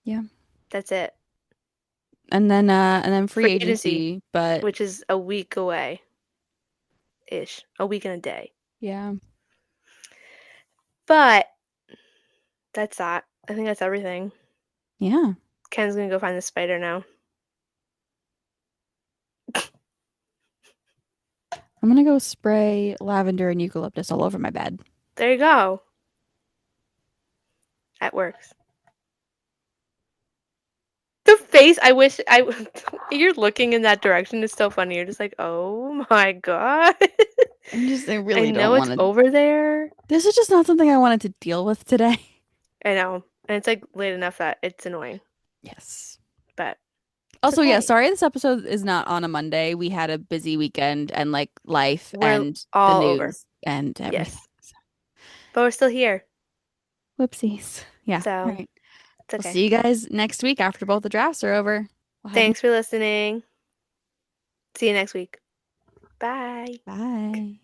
yeah. That's it. And then free Free agency, agency, but which is a week away ish. A week and a day. yeah. But that's that. I think that's everything. Yeah. Ken's gonna go find the spider now. I'm gonna go spray lavender and eucalyptus all over my bed. There you go. That works. The face, I wish I you're looking in that direction is so funny. You're just like, "Oh my God." I I really don't know it's want to. over there. This is just not something I wanted to deal with today. I know. And it's like late enough that it's annoying, Yes. but it's Also, yeah, okay. sorry this episode is not on a Monday. We had a busy weekend and like life We're and the all over. news and everything. Yes. But we're still here. Whoopsies. Yeah. All So right. it's We'll okay. see you guys next week after both the drafts are over. We'll have more. Thanks for listening. See you next week. Bye. Bye.